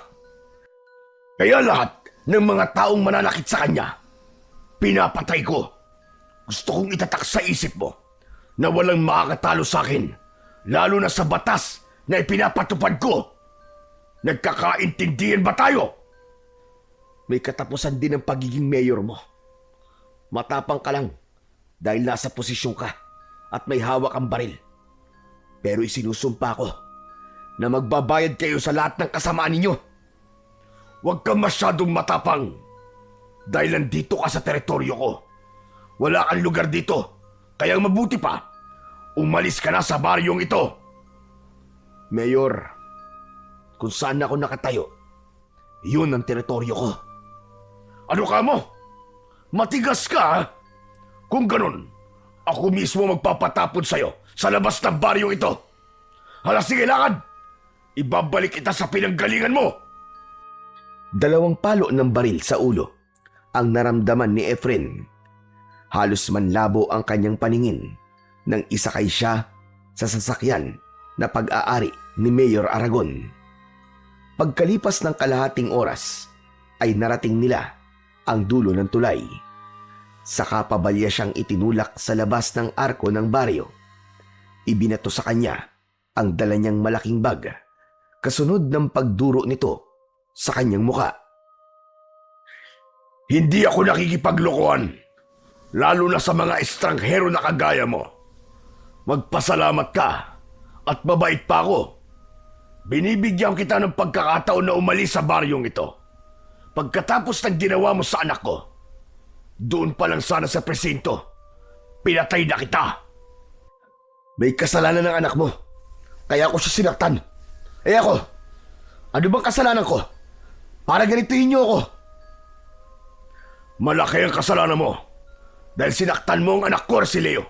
Kaya lahat ng mga taong mananakit sa kanya, pinapatay ko. Gusto kong itatak sa isip mo na walang makakatalo sa akin, lalo na sa batas na ipinapatupad ko. Nagkakaintindihan ba tayo? May katapusan din ang pagiging mayor mo. Matapang ka lang dahil nasa posisyon ka at may hawak ang baril. Pero isinusumpa ko na magbabayad kayo sa lahat ng kasamaan ninyo. Huwag kang masyadong matapang dahil nandito ka sa teritoryo ko. Wala kang lugar dito, kaya mabuti pa, umalis ka na sa baryong ito. Mayor, kung saan ako nakatayo, yun ang teritoryo ko. Ano ka mo? Matigas ka, ha? Kung ganun, ako mismo magpapatapon sa'yo sa labas ng baryong ito. Hala, sige, lakad! Ibabalik kita sa pinanggalingan mo! 2 palo ng baril sa ulo ang naramdaman ni Efren. Halos manlabo ang kanyang paningin nang isakay siya sa sasakyan na pag-aari ni Mayor Aragon. Pagkalipas ng kalahating oras ay narating nila ang dulo ng tulay. Saka pabalya siyang itinulak sa labas ng arko ng baryo. Ibinato sa kanya ang dala niyang malaking bag, kasunod ng pagduro nito sa kanyang muka. Hindi ako nakikipaglokohan, lalo na sa mga estranghero na kagaya mo. Magpasalamat ka at mabait pa ako. Binibigyan kita ng pagkakataon na umalis sa baryong ito. Pagkatapos ng ginawa mo sa anak ko, doon pa lang sana sa presinto, pinatay na kita. May kasalanan ng anak mo, kaya ako siya sinaktan. Ako, ano bang kasalanan ko? Para ganituhin niyo ako. Malaki ang kasalanan mo dahil sinaktan mo ang anak ko si Leo.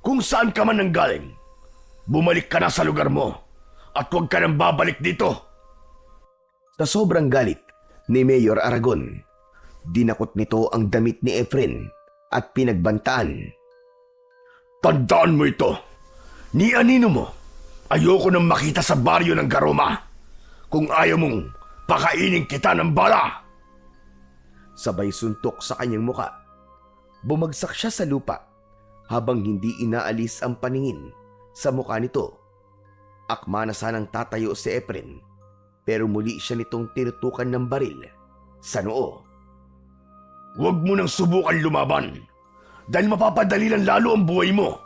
Kung saan ka man nanggaling, bumalik ka na sa lugar mo at huwag ka nang babalik dito. Sa sobrang galit ni Mayor Aragon, dinakot nito ang damit ni Efren at pinagbantaan. Tandaan mo ito. Ni anino mo, ayoko nang makita sa baryo ng Garoma. Kung ayaw mong pakainin kita ng bala. Sabay suntok sa kanyang muka. Bumagsak siya sa lupa habang hindi inaalis ang paningin sa muka nito. Akma na sanang tatayo si Efren, pero muli siya nitong tinutukan ng baril sa noo. Huwag mo nang subukan lumaban dahil mapapadali lang lalo ang buhay mo.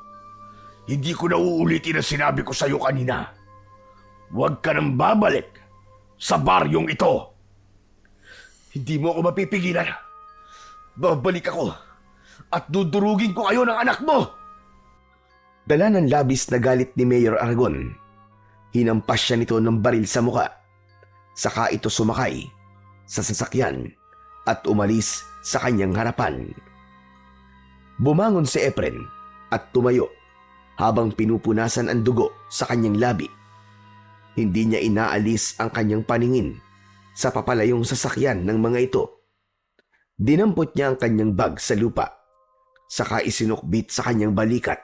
Hindi ko na uulitin ang sinabi ko sa iyo kanina. Huwag ka nang babalik sa baryong ito. Hindi mo ako mapipigilan. Babalik ako at dudurugin ko kayo ng anak mo. Dala ng labis na galit ni Mayor Aragon, hinampas siya nito ng baril sa muka. Saka ito sumakay sa sasakyan at umalis sa kanyang harapan. Bumangon si Efren at tumayo habang pinupunasan ang dugo sa kanyang labi. Hindi niya inaalis ang kanyang paningin sa papalayong sasakyan ng mga ito. Dinampot niya ang kanyang bag sa lupa, saka isinukbit sa kanyang balikat.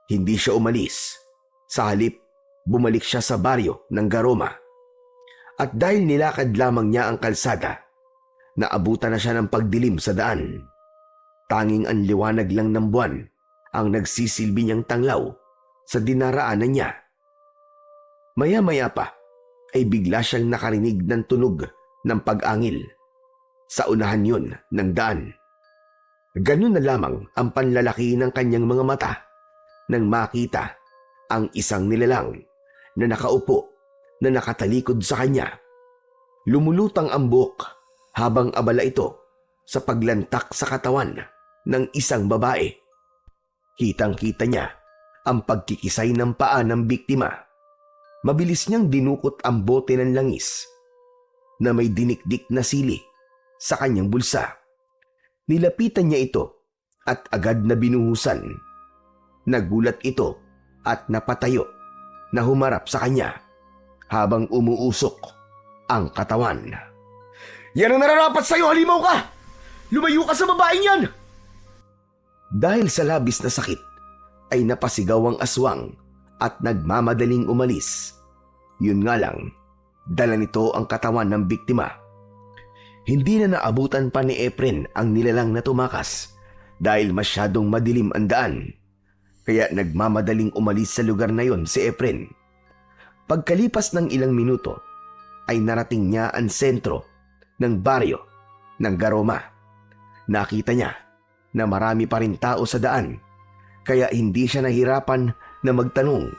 Hindi siya umalis. Sa halip, bumalik siya sa baryo ng Garoma. At dahil nilakad lamang niya ang kalsada, naabutan na siya ng pagdilim sa daan. Tanging ang liwanag lang ng buwan ang nagsisilbi niyang tanglaw sa dinaraanan niya. Maya-maya pa ay bigla siyang nakarinig ng tunog ng pag-angil. Sa unahan yun ng daan. Ganun na lamang ang panlalaki ng kanyang mga mata nang makita ang isang nilalang na nakaupo na nakatalikod sa kanya. Lumulutang ang buhok habang abala ito sa paglantak sa katawan ng isang babae. Kitang-kita niya ang pagkikisay ng paa ng biktima. Mabilis niyang dinukot ang bote ng langis na may dinikdik na sili sa kanyang bulsa. Nilapitan niya ito at agad na binuhusan. Nagulat ito at napatayo na humarap sa kanya habang umuusok ang katawan. Yan ang nararapat sa'yo, halimaw ka! Lumayo ka sa babaeng yan! Dahil sa labis na sakit, ay napasigaw ang aswang at nagmamadaling umalis. Yun nga lang, dala nito ang katawan ng biktima. Hindi na naabutan pa ni Efren ang nilalang na tumakas dahil masyadong madilim ang daan. Kaya nagmamadaling umalis sa lugar na yon si Efren. Pagkalipas ng ilang minuto, ay narating niya ang sentro ng baryo ng Garoma. Nakita niya na marami pa rin tao sa daan, kaya hindi siya nahirapan na magtanong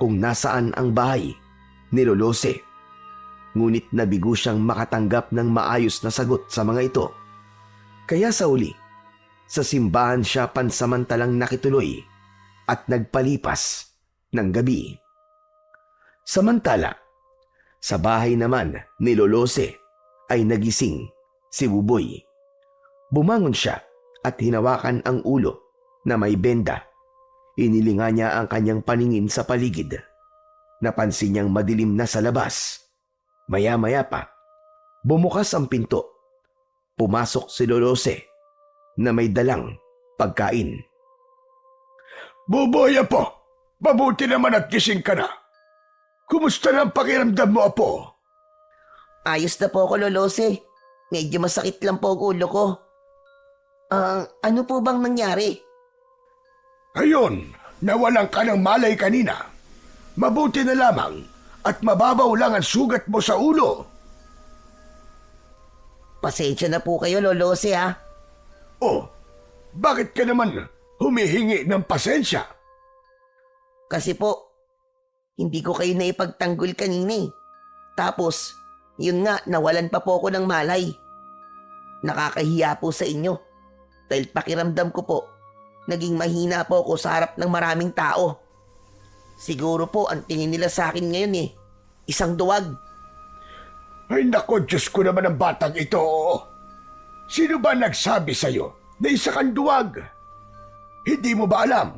kung nasaan ang bahay ni Lolose. Ngunit nabigo siyang makatanggap ng maayos na sagot sa mga ito. Kaya sa uli, sa simbahan siya pansamantalang nakituloy at nagpalipas ng gabi. Samantala, sa bahay naman ni Lolose ay nagising si Buboy. Bumangon siya at hinawakan ang ulo na may benda. Inilinga niya ang kanyang paningin sa paligid. Napansin niyang madilim na sa labas. Maya-maya pa, bumukas ang pinto. Pumasok si Lolose na may dalang pagkain. Buboy, Apo! Mabuti naman at gising ka na. Kumusta na ang pakiramdam mo, Apo? Ayos na po ako, Lolose. Medyo masakit lang po ang ulo ko. Ano po bang nangyari? Ayun, nawalan ka ng malay kanina. Mabuti na lamang at mababaw lang ang sugat mo sa ulo. Pasensya na po kayo, Lolose, ha? Oh, bakit ka naman humihingi ng pasensya? Kasi po, hindi ko kayo naipagtanggol kanina eh. Tapos, yun nga, nawalan pa po ako ng malay. Nakakahiya po sa inyo. Dahil pakiramdam ko po, naging mahina po ako sa harap ng maraming tao. Siguro po, ang tingin nila sa akin ngayon eh, isang duwag. Ay nako, Diyos ko naman ang batang ito. Sino ba nagsabi sa'yo na isa kang duwag? Hindi mo ba alam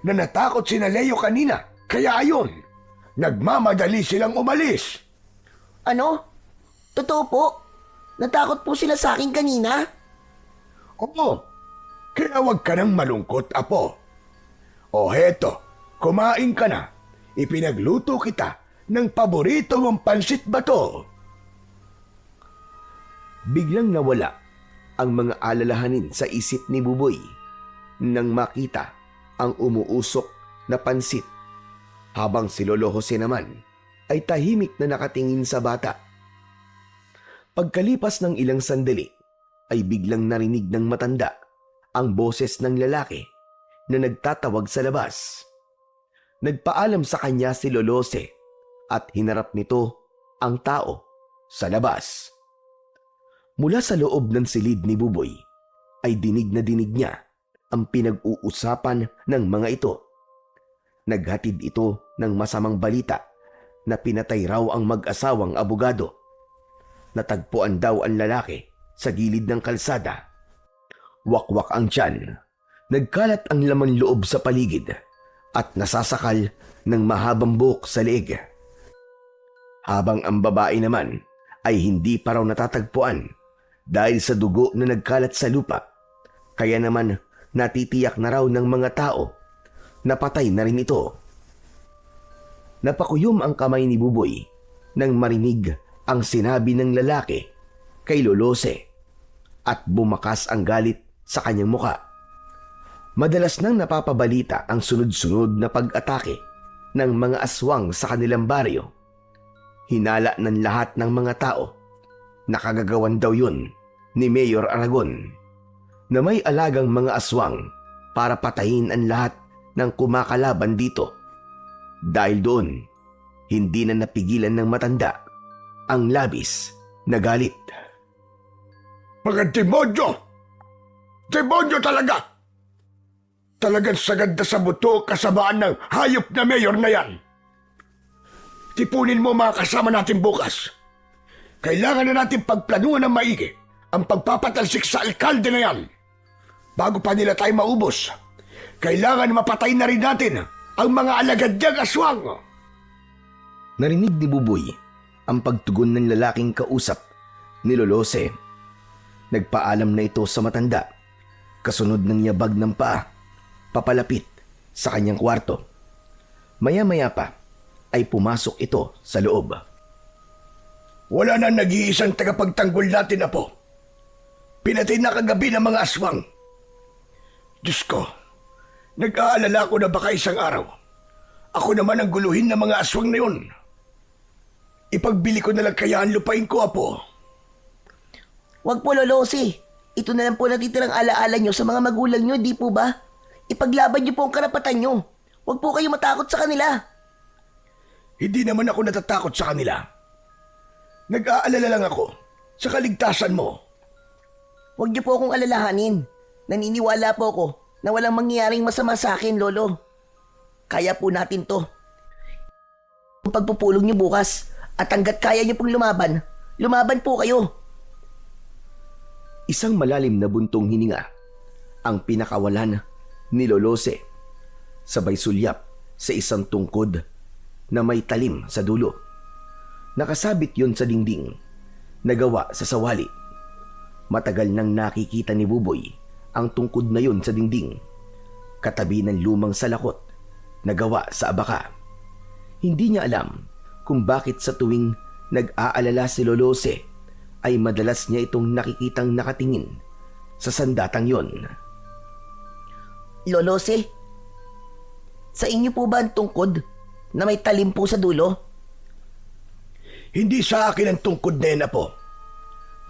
na natakot si Leo kanina? Kaya ayon, nagmamadali silang umalis. Ano? Totoo po? Natakot po sila sa akin kanina? Oo, kaya huwag ka nang malungkot, Apo. O heto, kumain ka na. Ipinagluto kita ng paborito mong pansit bato. Biglang nawala ang mga alalahanin sa isip ni Buboy nang makita ang umuusok na pansit, habang si Lolo Jose naman ay tahimik na nakatingin sa bata. Pagkalipas ng ilang sandali ay biglang narinig ng matanda ang boses ng lalaki na nagtatawag sa labas. Nagpaalam sa kanya si Lolose at hinarap nito ang tao sa labas. Mula sa loob ng silid ni Buboy ay dinig niya ang pinag-uusapan ng mga ito. Naghatid ito ng masamang balita na pinatay raw ang mag-asawang abogado. Natagpuan daw ang lalaki sa gilid ng kalsada. Wakwak ang tiyan. Nagkalat ang laman loob sa paligid at nasasakal ng mahabang buhok sa leeg. Habang ang babae naman ay hindi pa raw natatagpuan dahil sa dugo na nagkalat sa lupa. Kaya naman natitiyak na raw ng mga tao na patay na rin ito. Napakuyom ang kamay ni Buboy nang marinig ang sinabi ng lalaki kay Lolose at bumakas ang galit sa kanyang muka. Madalas nang napapabalita ang sunod-sunod na pag-atake ng mga aswang sa kanilang baryo. Hinala ng lahat ng mga tao na kagagawan daw yun ni Mayor Aragon na may alagang mga aswang para patayin ang lahat ng kumakalaban dito. Dahil doon, hindi na napigilan ng matanda ang labis na galit. Mga demonyo! Demonyo talaga! Talagang sagad na sa buto kasamaan ng hayop na mayor na yan. Tipunin mo mga kasama natin bukas. Kailangan na natin pagplanuhan ng maigi ang pagpapatalsik sa alkalde na yan. Bago pa nila tayo maubos, kailangan mapatay na rin natin ang mga alagad niyang aswang. Narinig ni Buboy ang pagtugon ng lalaking kausap ni Lolose. Nagpaalam na ito sa matanda, kasunod ng yabag ng paa, papalapit sa kanyang kwarto. Maya-maya pa ay pumasok ito sa loob. Wala na nag-iisang tagapagtanggol natin, Apo. Pinatay na kagabi ng mga aswang. Diyos ko, nag-aalala ko na baka isang araw ako naman ang guluhin ng mga aswang na yun. Ipagbili ko na lang kaya ang lupain ko, Apo. Huwag po, Lolosi. Ito na lang po natitirang alaala nyo sa mga magulang nyo, di po ba? Ipaglaban nyo po ang karapatan nyo. Huwag po kayo matakot sa kanila. Hindi naman ako natatakot sa kanila. Nag-aalala lang ako sa kaligtasan mo. Huwag niyo po akong alalahanin. Naniniwala po ako na walang mangyayaring masama sa akin, Lolo. Kaya po natin to. Ang pagpupulong niyo bukas at hanggat kaya niyo pong lumaban, lumaban po kayo. Isang malalim na buntong hininga ang pinakawalan ni Lolose. Sabay sulyap sa isang tungkod na may talim sa dulo. Nakasabit yun sa dingding, nagawa sa sawali. Matagal nang nakikita ni Buboy ang tungkod na yun sa dingding, katabi ng lumang salakot na gawa sa abaka. Hindi niya alam kung bakit sa tuwing nag-aalala si Lolose ay madalas niya itong nakikitang nakatingin sa sandatang yon. Lolose, sa inyo po ba ang tungkod na may talim po sa dulo? Hindi sa akin ang tungkod na yan, Apo.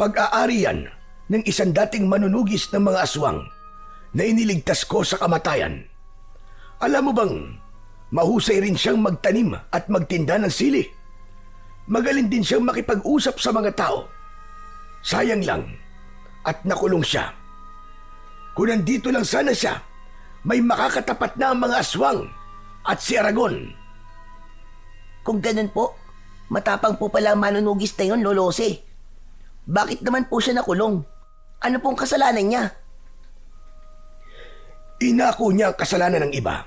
Pag-aari yan ng isang dating manunugis ng mga aswang na iniligtas ko sa kamatayan. Alam mo bang, mahusay rin siyang magtanim at magtinda ng sili. Magaling din siyang makipag-usap sa mga tao. Sayang lang, at nakulong siya. Kung nandito lang sana siya, may makakatapat na ang mga aswang at si Aragon. Kung ganun po, matapang po pala ang manunugis na yun, Lolose. Bakit naman po siya nakulong? Ano pong kasalanan niya? Inako niya ang kasalanan ng iba.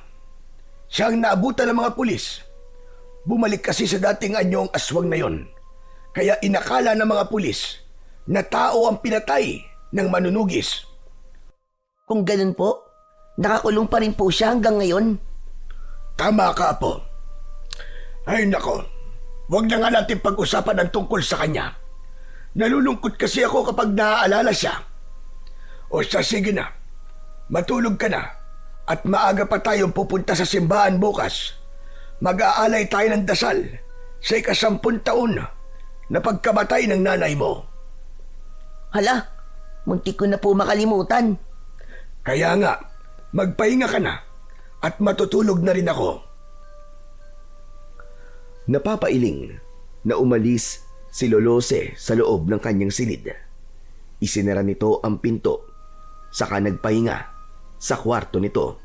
Siya ang naabutan ng mga pulis. Bumalik kasi sa dating anyo ang aswang na yon. Kaya inakala ng mga pulis na tao ang pinatay ng manunugis. Kung ganun po, nakakulong pa rin po siya hanggang ngayon. Tama ka, Apo. Ay nako, huwag na nga natin pag-usapan ang tungkol sa kanya. Nalulungkot kasi ako kapag naaalala siya. O siya, sige na. Matulog ka na. At maaga pa tayong pupunta sa simbahan bukas. Mag-aalay tayo ng dasal sa 10 taon na pagkamatay ng nanay mo. Hala, muntik ko na po makalimutan. Kaya nga, magpahinga ka na at matutulog na rin ako. Napapailing na umalis si Lolose sa loob ng kanyang silid. Isinara nito ang pinto, saka nagpahinga sa kwarto nito.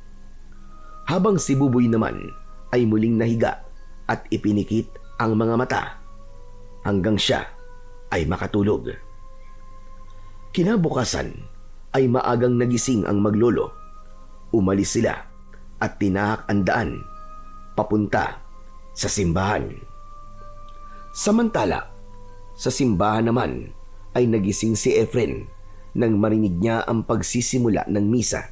Habang si Buboy naman ay muling nahiga at ipinikit ang mga mata hanggang siya ay makatulog. Kinabukasan ay maagang nagising ang maglolo. Umalis sila at tinahak ang daan papunta sa simbahan. Samantala, sa simbahan naman ay nagising si Efren nang marinig niya ang pagsisimula ng misa.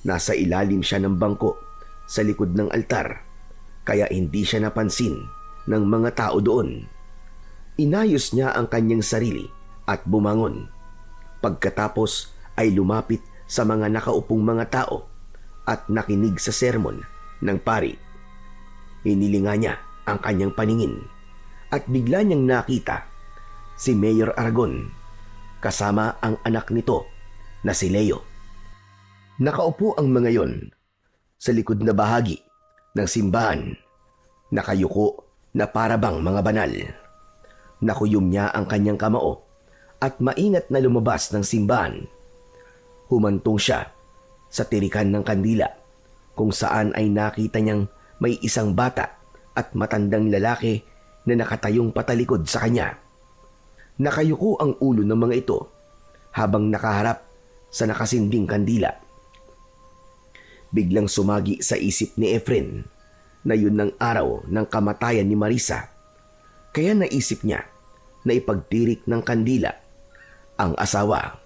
Nasa ilalim siya ng bangko sa likod ng altar, kaya hindi siya napansin ng mga tao doon. Inayos niya ang kanyang sarili at bumangon. Pagkatapos ay lumapit sa mga nakaupong mga tao at nakinig sa sermon ng pari. Inilinga niya ang kanyang paningin at bigla niyang nakita si Mayor Aragon kasama ang anak nito na si Leo. Nakaupo ang mga yon sa likod na bahagi ng simbahan, nakayuko na parabang mga banal. Nakuyom niya ang kanyang kamao at maingat na lumabas ng simbahan. Humantong siya sa tirikan ng kandila kung saan ay nakita niyang may isang bata at matandang lalaki na nakatayong patalikod sa kanya. Nakayuko ang ulo ng mga ito habang nakaharap sa nakasinding kandila. Biglang sumagi sa isip ni Efren na yun ang araw ng kamatayan ni Marisa, kaya naisip niya na ipagtirik ng kandila ang asawa.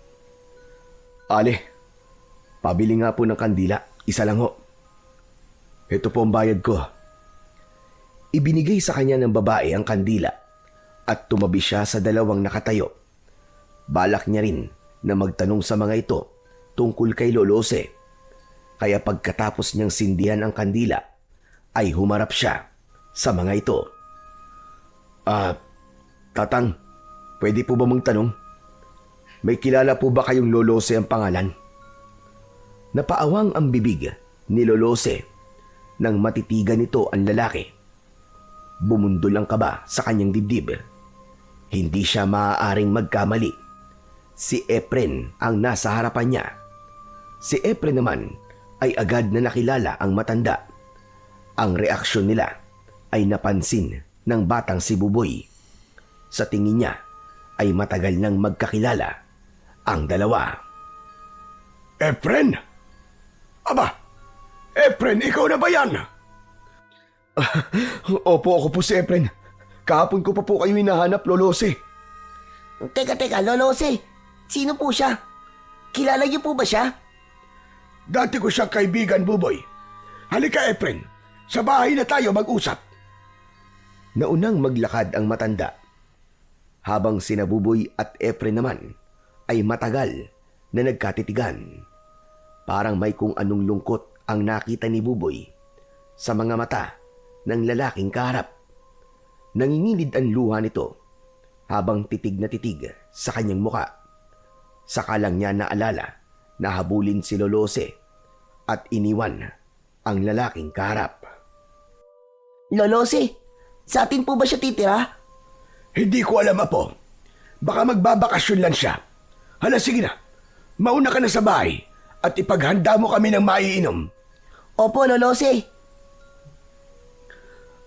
Ale, pabili nga po ng kandila, isa lang ho. Ito po ang bayad ko. Ibinigay sa kanya ng babae ang kandila at tumabi siya sa dalawang nakatayo. Balak niya rin na magtanong sa mga ito tungkol kay Lolose. Kaya pagkatapos niyang sindihan ang kandila, ay humarap siya sa mga ito. Tatang, pwede po ba magtanong? May kilala po ba kayong Lolose ang pangalan? Napaawang ang bibig ni Lolose nang matitigan nito ang lalaki. Bumundol ang kaba sa kanyang dibdib. Hindi siya maaaring magkamali. Si Efren ang nasa harapan niya. Si Efren naman ay agad na nakilala ang matanda. Ang reaksyon nila ay napansin ng batang si Buboy. Sa tingin niya ay matagal nang magkakilala ang dalawa. Efren? Aba, Efren, ikaw na ba yan? Opo, ako po si Efren. Kahapon ko pa po kayo hinahanap, Lolose. Teka, Lolose. Sino po siya? Kilala niyo po ba siya? Dati ko siyang kaibigan, Buboy. Halika, Efren. Sa bahay na tayo mag-usap. Naunang maglakad ang matanda, habang sina Buboy at Efren naman ay matagal na nagkatitigan. Parang may kung anong lungkot ang nakita ni Buboy sa mga mata ng lalaking kaharap. Nangingilid ang luha nito habang titig na titig sa kanyang muka. Saka lang niya naalala na habulin si Lolose at iniwan ang lalaking kaharap. Lolose, sa atin po ba siya titira? Hindi ko alam, Apo. Baka magbabakasyon lang siya. Hala, sige na. Mauna ka na sa bahay at ipaghanda mo kami ng maiinom. Opo, Lolose.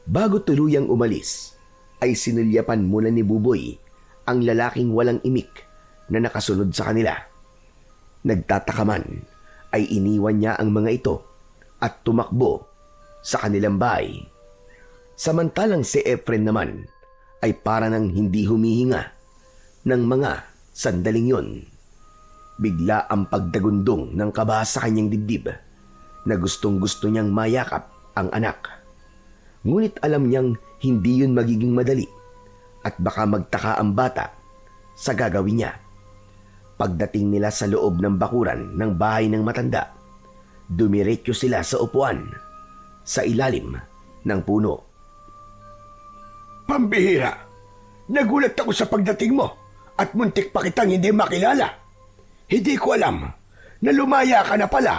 Bago tuluyang umalis, ay sinulyapan muna ni Buboy ang lalaking walang imik na nakasunod sa kanila. Nagtataka man, ay iniwan niya ang mga ito at tumakbo sa kanilang bahay. Samantalang si Efren naman ay para nang hindi humihinga ng mga sandaling yon. Bigla ang pagdagundong ng kaba sa kanyang dibdib na gustong-gusto niyang mayakap ang anak. Ngunit alam niyang hindi yun magiging madali at baka magtaka ang bata sa gagawin niya. Pagdating nila sa loob ng bakuran ng bahay ng matanda, dumiretso sila sa upuan sa ilalim ng puno. Pambihira! Nagulat ako sa pagdating mo at muntik pa kitang hindi makilala. Hindi ko alam na lumaya ka na pala.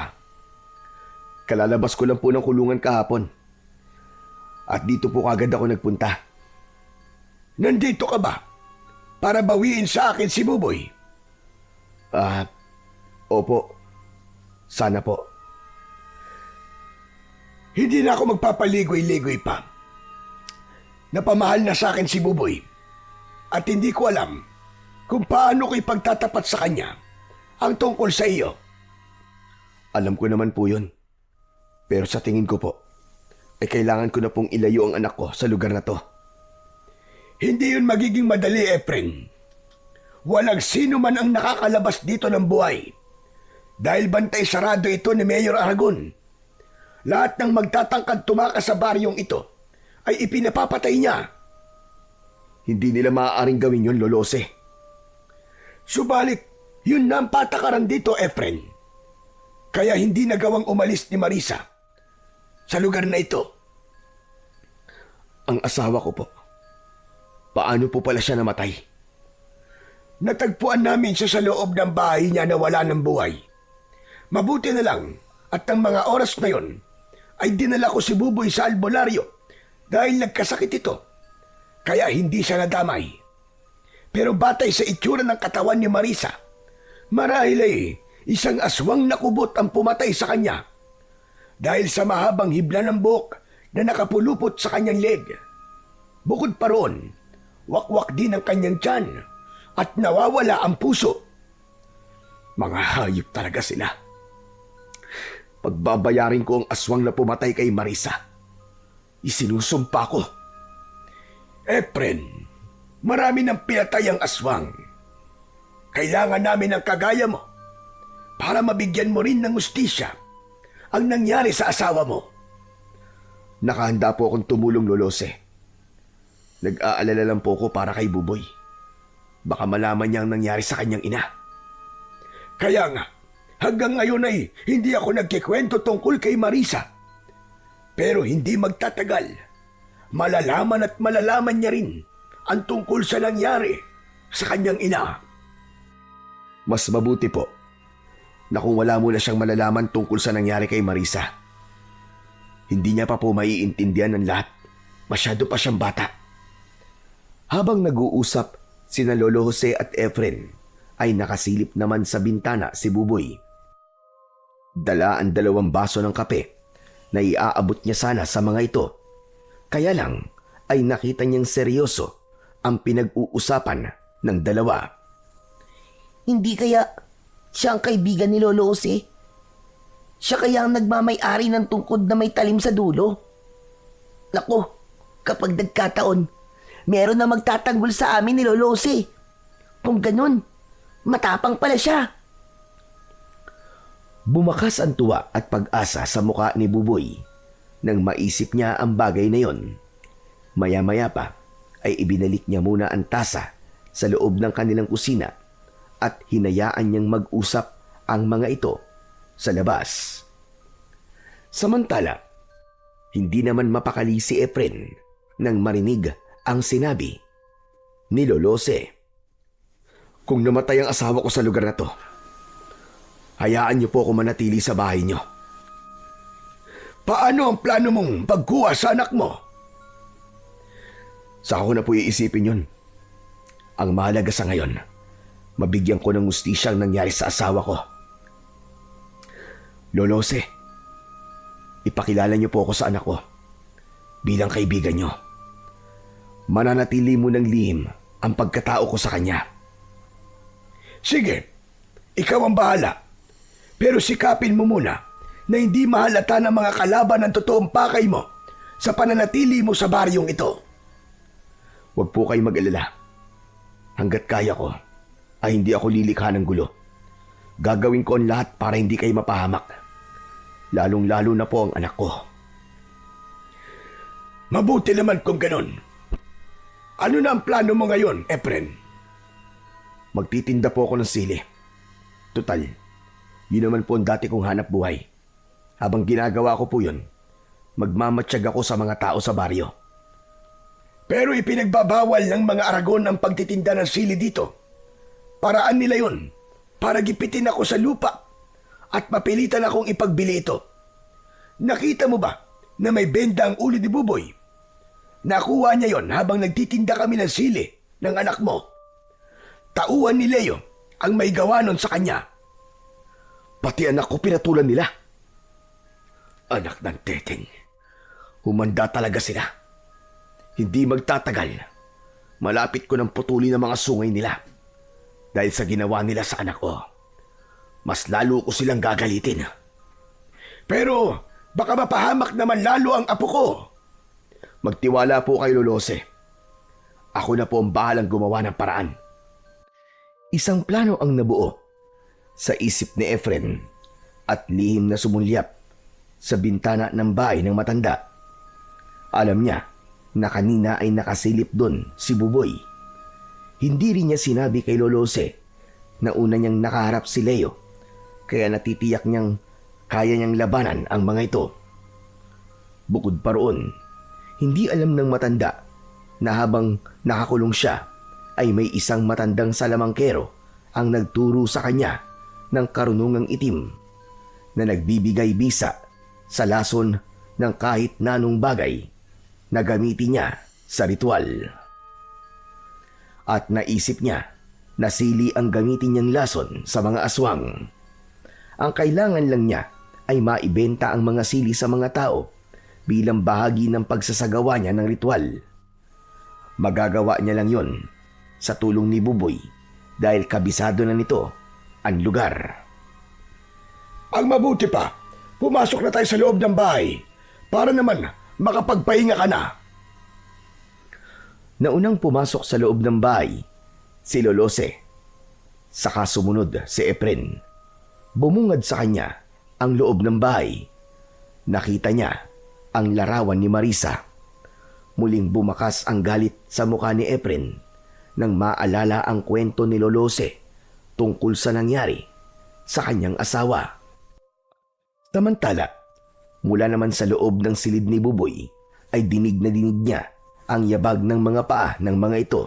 Kalalabas ko lang po ng kulungan kahapon. At dito po kagad ako nagpunta. Nandito ka ba para bawiin sa akin si Buboy? Opo. Sana po. Hindi na ako magpapaligoy-ligoy pa. Napamahal na sa akin si Buboy at hindi ko alam kung paano ko ipagtatapat sa kanya ang tungkol sa iyo. Alam ko naman po yun. Pero sa tingin ko po, ay kailangan ko na pong ilayo ang anak ko sa lugar na to. Hindi yun magiging madali, Efren. Walang sino man ang nakakalabas dito ng buhay. Dahil bantay sarado ito ni Mayor Aragon. Lahat ng magtatangkad tumakas sa baryong ito ay ipinapapatay niya. Hindi nila maaaring gawin yun, Lolose. Subalit, yun na ang patakaran dito, Efren. Kaya hindi nagawang umalis ni Marisa sa lugar na ito. Ang asawa ko po. Paano po pala siya namatay? Natagpuan namin siya sa loob ng bahay niya na wala ng buhay. Mabuti na lang at ang mga oras na yon ay dinala ko si Buboy sa albularyo dahil nagkasakit ito. Kaya hindi siya nadamay. Pero batay sa itsura ng katawan ni Marisa, marahil ay isang aswang nakubot ang pumatay sa kanya dahil sa mahabang hibla ng buhok na nakapulupot sa kanyang leg. Bukod pa roon, wakwak din ang kanyang tiyan at nawawala ang puso. Mga hayop talaga sila. Pagbabayarin ko ang aswang na pumatay kay Marisa. Isinusumpa ko. Efren, marami ng pinatay ang aswang. Kailangan namin ng kagaya mo para mabigyan mo rin ng hustisya ang nangyari sa asawa mo. Nakahanda po akong tumulong, Lolose. Nag-aalala lang po ko para kay Buboy. Baka malaman niya ang nangyari sa kanyang ina. Kaya nga, hanggang ngayon ay hindi ako nagkikwento tungkol kay Marisa. Pero hindi magtatagal, malalaman at malalaman niya rin ang tungkol sa nangyari sa kanyang ina. Mas mabuti po na kung wala muna siyang malalaman tungkol sa nangyari kay Marisa. Hindi niya pa po maiintindihan ng lahat. Masyado pa siyang bata. Habang nag-uusap, sina Lolo Jose at Efren ay nakasilip naman sa bintana si Buboy. Dala ang 2 baso ng kape na iaabot niya sana sa mga ito. Kaya lang ay nakita niyang seryoso ang pinag-uusapan ng dalawa. Hindi kaya siya ang kaibigan ni Lolo Jose? Siya kaya ang nagmamay-ari ng tungkod na may talim sa dulo? Naku, kapag nagkataon, meron na magtatanggol sa amin ni Lolo Jose. Kung ganun, matapang pala siya. Bumakas ang tuwa at pag-asa sa mukha ni Buboy nang maisip niya ang bagay na yon. Maya-maya pa ay ibinalik niya muna ang tasa sa loob ng kanilang kusina at hinayaan niyang mag-usap ang mga ito sa labas. Samantala, hindi naman mapakali si Efren nang marinig ang sinabi ni Lolose. Kung namatay ang asawa ko sa lugar na to, hayaan niyo po ako manatili sa bahay niyo. Paano ang plano mong pagkuha sa anak mo? Saka ko na po iisipin yun. Ang mahalaga sa ngayon, mabigyan ko ng hustisya ang nangyari sa asawa ko. Lolose, ipakilala niyo po ako sa anak ko bilang kaibigan niyo. Mananatili mo ng lihim ang pagkatao ko sa kanya. Sige, ikaw ang bahala. Pero sikapin mo muna na hindi mahalata ng mga kalaban ng totoong pakay mo sa pananatili mo sa baryong ito. Huwag po kayo mag-alala. Hanggat kaya ko, ay hindi ako lilikha ng gulo. Gagawin ko ang lahat para hindi kayo mapahamak. Lalong-lalo na po ang anak ko. Mabuti naman kung ganon. Ano na ang plano mo ngayon, Efren? Magtitinda po ako ng sili. Tutal, yun naman po ang dati kong hanap buhay. Habang ginagawa ko po yun, magmamatsyag ako sa mga tao sa baryo. Pero ipinagbabawal ng mga Aragon ang pagtitinda ng sili dito. Paraan nila yun para gipitin ako sa lupa at mapilitan akong ipagbili ito. Nakita mo ba na may benda ang ulo ni Buboy? Nakuha niya yon habang nagtitinda kami ng sili ng anak mo. Tauhan ni Leo ang may gawa nun sa kanya. Pati anak ko pinatulan nila. Anak ng teteng. Humanda talaga sila. Hindi magtatagal. Malapit ko ng putulin ang mga sungay nila. Dahil sa ginawa nila sa anak ko. Mas lalo ko silang gagalitin. Pero baka mapahamak naman lalo ang apo ko. Magtiwala po kay Lolose. Ako na po ang bahalang gumawa ng paraan. Isang plano ang nabuo sa isip ni Efren at lihim na sumulyap sa bintana ng bahay ng matanda. Alam niya na kanina ay nakasilip doon si Buboy. Hindi rin niya sinabi kay Lolose na una niyang nakaharap si Leo, kaya natitiyak niyang kaya niyang labanan ang mga ito. Bukod pa roon, hindi alam ng matanda na habang nakakulong siya ay may isang matandang salamangkero ang nagturo sa kanya ng karunungang itim na nagbibigay bisa sa lason ng kahit nanong bagay na gamitin niya sa ritual. At naisip niya na sili ang gamitin niyang lason sa mga aswang. Ang kailangan lang niya ay maibenta ang mga sili sa mga tao bilang bahagi ng pagsasagawa niya ng ritual. Magagawa niya lang yon sa tulong ni Buboy dahil kabisado na nito ang lugar. Ang mabuti pa, pumasok na tayo sa loob ng bahay para naman makapagpahinga ka na. Naunang pumasok sa loob ng bahay, si Lolose. Saka sumunod si Efren. Bumungad sa kanya ang loob ng bahay. Nakita niya ang larawan ni Marisa. Muling bumakas ang galit sa mukha ni Efren nang maalala ang kwento ni Lolose tungkol sa nangyari sa kanyang asawa. Samantala, mula naman sa loob ng silid ni Buboy ay dinig na dinig niya ang yabag ng mga paa ng mga ito.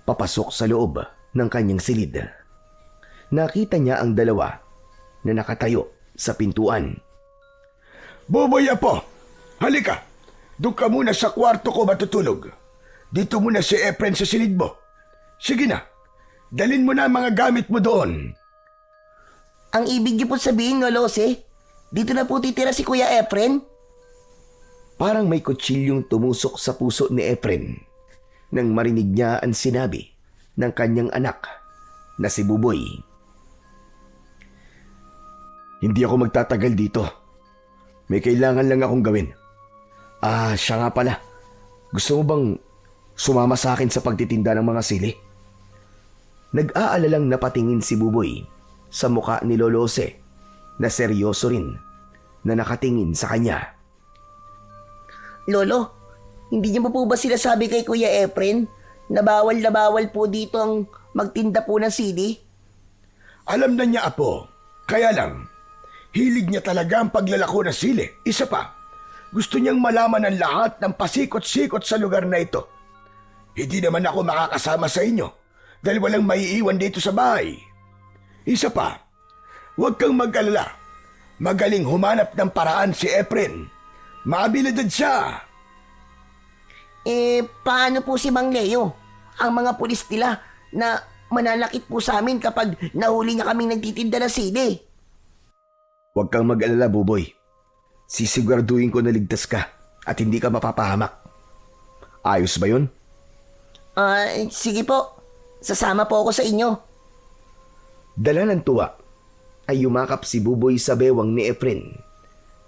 Papasok sa loob ng kanyang silid. Nakita niya ang dalawa na nakatayo sa pintuan. Buboy Apo, halika. Doon ka muna sa kwarto ko matutulog. Dito muna si Efren sa silid mo. Sige na, dalin mo na ang mga gamit mo doon. Ang ibig niyo po sabihin, Lolose, dito na po titira si Kuya Efren? Parang may kutsilyong tumusok sa puso ni Efren nang marinig niya ang sinabi ng kanyang anak na si Buboy. Hindi ako magtatagal dito. May kailangan lang akong gawin. Siya nga pala. Gusto mo bang sumama sa akin sa pagtitinda ng mga sili? Nag-aalalang napatingin si Buboy sa muka ni Lolose na seryoso rin na nakatingin sa kanya. Lolo, hindi niyo po ba sinasabi kay Kuya Efren na bawal po dito ang magtinda po ng sili? Alam na niya, Apo. Kaya lang, hilig niya talaga ang paglalako ng sili. Isa pa, gusto niyang malaman ang lahat ng pasikot-sikot sa lugar na ito. Hindi naman ako makakasama sa inyo dahil walang maiiwan dito sa bahay. Isa pa, huwag kang mag-alala. Magaling humanap ng paraan si Efren. Maabilidad siya. Paano po si Mang Leo? Ang mga pulis nila na mananakit po sa amin kapag nahuli niya kaming nagtitinda ng sili. Huwag kang mag-alala, Buboy. Sisiguraduhin ko na ligtas ka at hindi ka mapapahamak. Ayos ba yun? Sige po. Sasama po ako sa inyo. Dala ng tuwa ay yumakap si Buboy sa bewang ni Efren.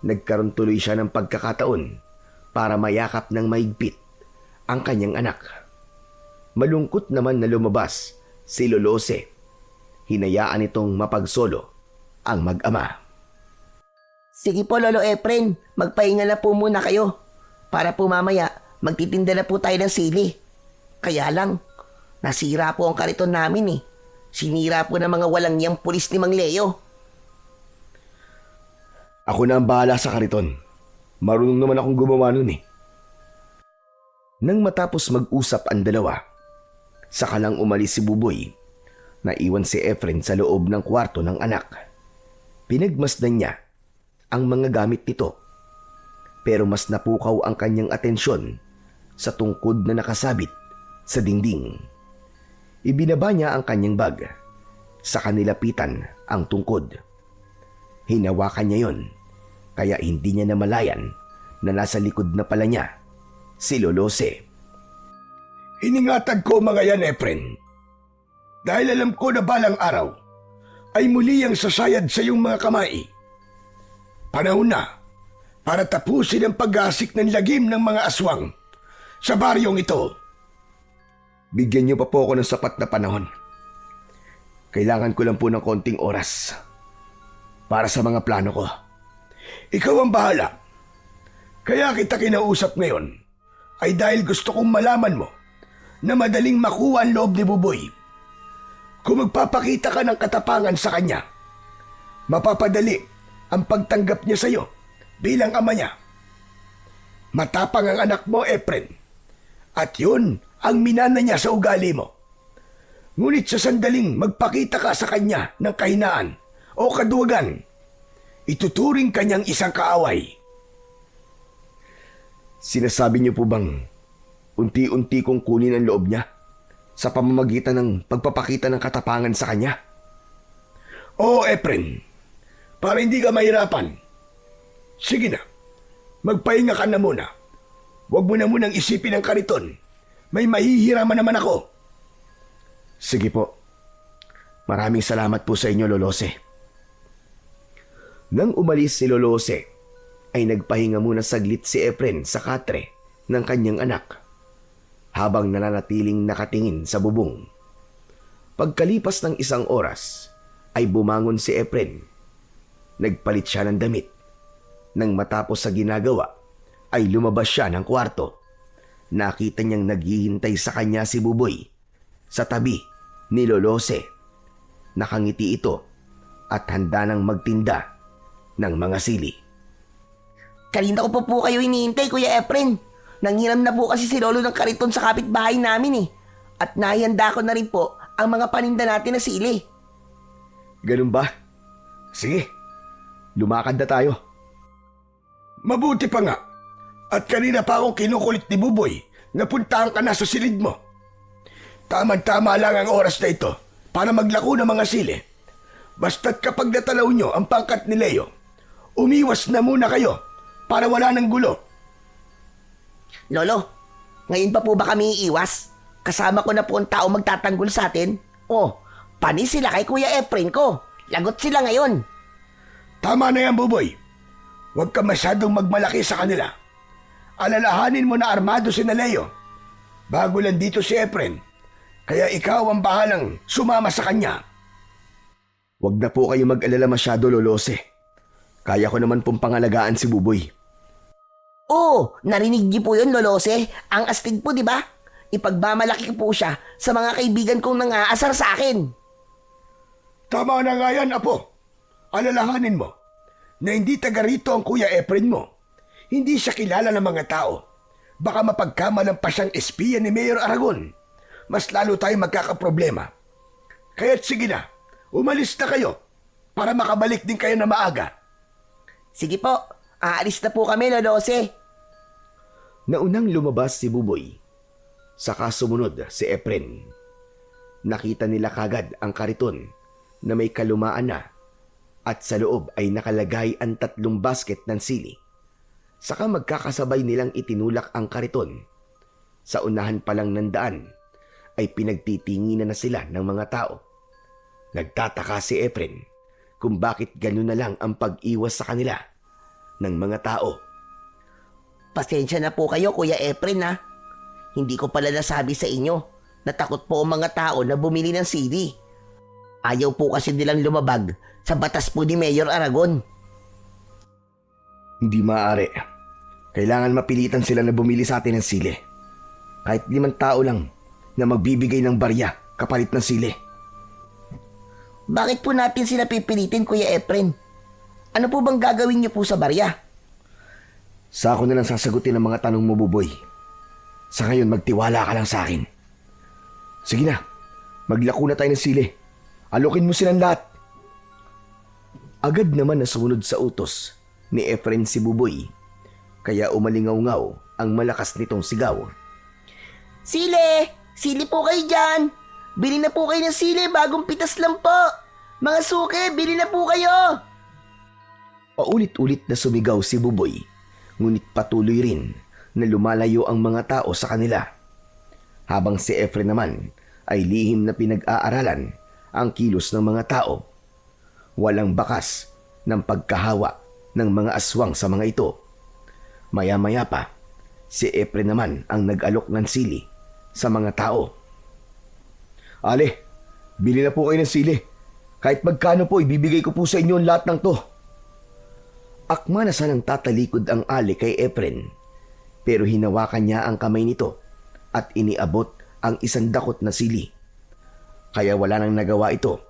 Nagkaroon tuloy siya ng pagkakataon para mayakap ng mahigpit ang kanyang anak. Malungkot naman na lumabas si Lolose. Hinayaan itong mapagsolo ang mag-ama. Sige po, Lolo Efren. Magpahinga na po muna kayo. Para po mamaya, magtitinda na po tayo ng sili. Kaya lang, nasira po ang kariton namin eh. Sinira po ng mga walang niyang pulis ni Mang Leo. Ako na ang bahala sa kariton. Marunong naman akong gumawa nun eh. Nang matapos mag-usap ang dalawa, saka lang umalis si Buboy. Naiwan si Efren sa loob ng kwarto ng anak. Pinagmasdan niya ang mga gamit nito. Pero mas napukaw ang kanyang atensyon sa tungkod na nakasabit sa dingding. Ibinaba niya ang kanyang bag. Sa kanilapitan ang tungkod. Hinawakan niya yon, kaya hindi niya namalayan na nasa likod na pala niya si Lolose. Iningatan ko mga yan, Efren. Dahil alam ko na balang araw ay muli ang sasayad sa iyong mga kamay. Panahon na para tapusin ang pag-asik ng lagim ng mga aswang sa baryong ito. Bigyan niyo pa po ako ng sapat na panahon. Kailangan ko lang po ng konting oras para sa mga plano ko. Ikaw ang bahala. Kaya kita kinausap ngayon ay dahil gusto kong malaman mo na madaling makuha ang loob ni Buboy. Kung magpapakita ka ng katapangan sa kanya, mapapadali ang pagtanggap niya sa iyo bilang ama niya. Matapang ang anak mo, Efren. At yun ang minana niya sa ugali mo. Ngunit sa sandaling magpakita ka sa kanya ng kahinaan o kaduwagan, ituturing kanyang isang kaaway. Sinasabi niyo po bang unti-unti kong kunin ang loob niya sa pamamagitan ng pagpapakita ng katapangan sa kanya? Oo, Efren. Para hindi ka mahirapan. Sige na, magpahinga ka na muna. Huwag mo na munang isipin ang kariton. May mahihiraman naman ako. Sige po. Maraming salamat po sa inyo, Lolose. Nang umalis si Lolose, ay nagpahinga muna saglit si Efren sa katre ng kanyang anak habang nananatiling nakatingin sa bubong. Pagkalipas ng isang oras, ay bumangon si Efren. Nagpalit siya ng damit. Nang matapos sa ginagawa, ay lumabas siya ng kwarto. Nakita niyang naghihintay sa kanya si Buboy sa tabi ni Lolose. Nakangiti ito at handa nang magtinda ng mga sili. Kanina ko pa po kayo hinihintay, Kuya Efren. Nanghiram na po kasi si Lolo ng kariton sa kapitbahay namin eh. At nahihanda ko na rin po ang mga paninda natin na sili. Ganun ba? Sige, lumakad na tayo. Mabuti pa nga. At kanina pa akong kinukulit ni Buboy na puntahan ka na sa silid mo. Tama-tama lang ang oras na ito para maglako ng mga sili. Basta't kapag natanaw nyo ang pangkat ni Leo, umiwas na muna kayo para wala ng gulo. Lolo, ngayon pa po ba kami iiwas? Kasama ko na po ang tao magtatanggol sa atin. Oh, panis sila kay Kuya Efren ko. Lagot sila ngayon. Tama na yan, Buboy. Huwag ka masyadong magmalaki sa kanila. Alalahanin mo na armado si Leo. Bago lang dito si Efren, kaya ikaw ang bahalang sumama sa kanya. Huwag na po kayo mag-alala masyado, Lolose. Kaya ko naman pong pangalagaan si Buboy. Oh, narinig niyo po yun, Lolose? Ang astig po, di ba? Ipagmamalaki ko po siya sa mga kaibigan kong nang-aasar sa akin. Tama na nga yan, Apo. Alalahanin mo na hindi taga rito ang Kuya Efren mo. Hindi siya kilala ng mga tao. Baka mapagkamalan pa siyang espiya ni Mayor Aragon. Mas lalo tayong magkakaproblema. Kaya't sige na, umalis na kayo para makabalik din kayo na maaga. Sige po, aalis na po kami, Lolose. Naunang lumabas si Buboy. Saka sumunod si Efren. Nakita nila kagad ang kariton na may kalumaan na at sa loob ay nakalagay ang 3 basket ng sili. Saka magkakasabay nilang itinulak ang kariton. Sa unahan pa lang ng daan ay pinagtitinginan na sila ng mga tao. Nagtataka si Efren kung bakit gano'n na lang ang pag-iwas sa kanila ng mga tao. Pasensya na po kayo, Kuya Efren, ha? Hindi ko pala nasabi sa inyo na takot po ang mga tao na bumili ng sili. Ayaw po kasi nilang lumabag sa batas po ni Mayor Aragon. Hindi maaari. Kailangan mapilitan sila na bumili sa atin ng sili. Kahit 5 tao lang na magbibigay ng barya kapalit ng sili. Bakit po natin sila pipilitin, Kuya Efren? Ano po bang gagawin niyo po sa barya? Sa ako na lang sasagutin ang mga tanong mo, Buboy. Sa ngayon, magtiwala ka lang sa akin. Sige na, maglako na tayo ng sili. Alokin mo silang lahat. Agad naman na sumunod sa utos ni Efren si Buboy. Kaya umalingaw-ngaw ang malakas nitong sigaw. Sili! Sili po kayo dyan! Bili na po kayo ng sili, bagong pitas lang po! Mga suke, bili na po kayo! Paulit-ulit na sumigaw si Buboy, ngunit patuloy rin na lumalayo ang mga tao sa kanila. Habang si Efren naman ay lihim na pinag-aaralan ang kilos ng mga tao. Walang bakas ng pagkahawa ng mga aswang sa mga ito. Maya-maya pa, si Efren naman ang nag-alok ng sili sa mga tao. Ale, bili na po kayo ng sili. Kahit magkano po, ibibigay ko po sa inyo ang lahat ng to. Akma na sanang tatalikod ang Ali kay Efren, pero hinawakan niya ang kamay nito at iniabot ang 1 dakot na sili. Kaya wala nang nagawa ito,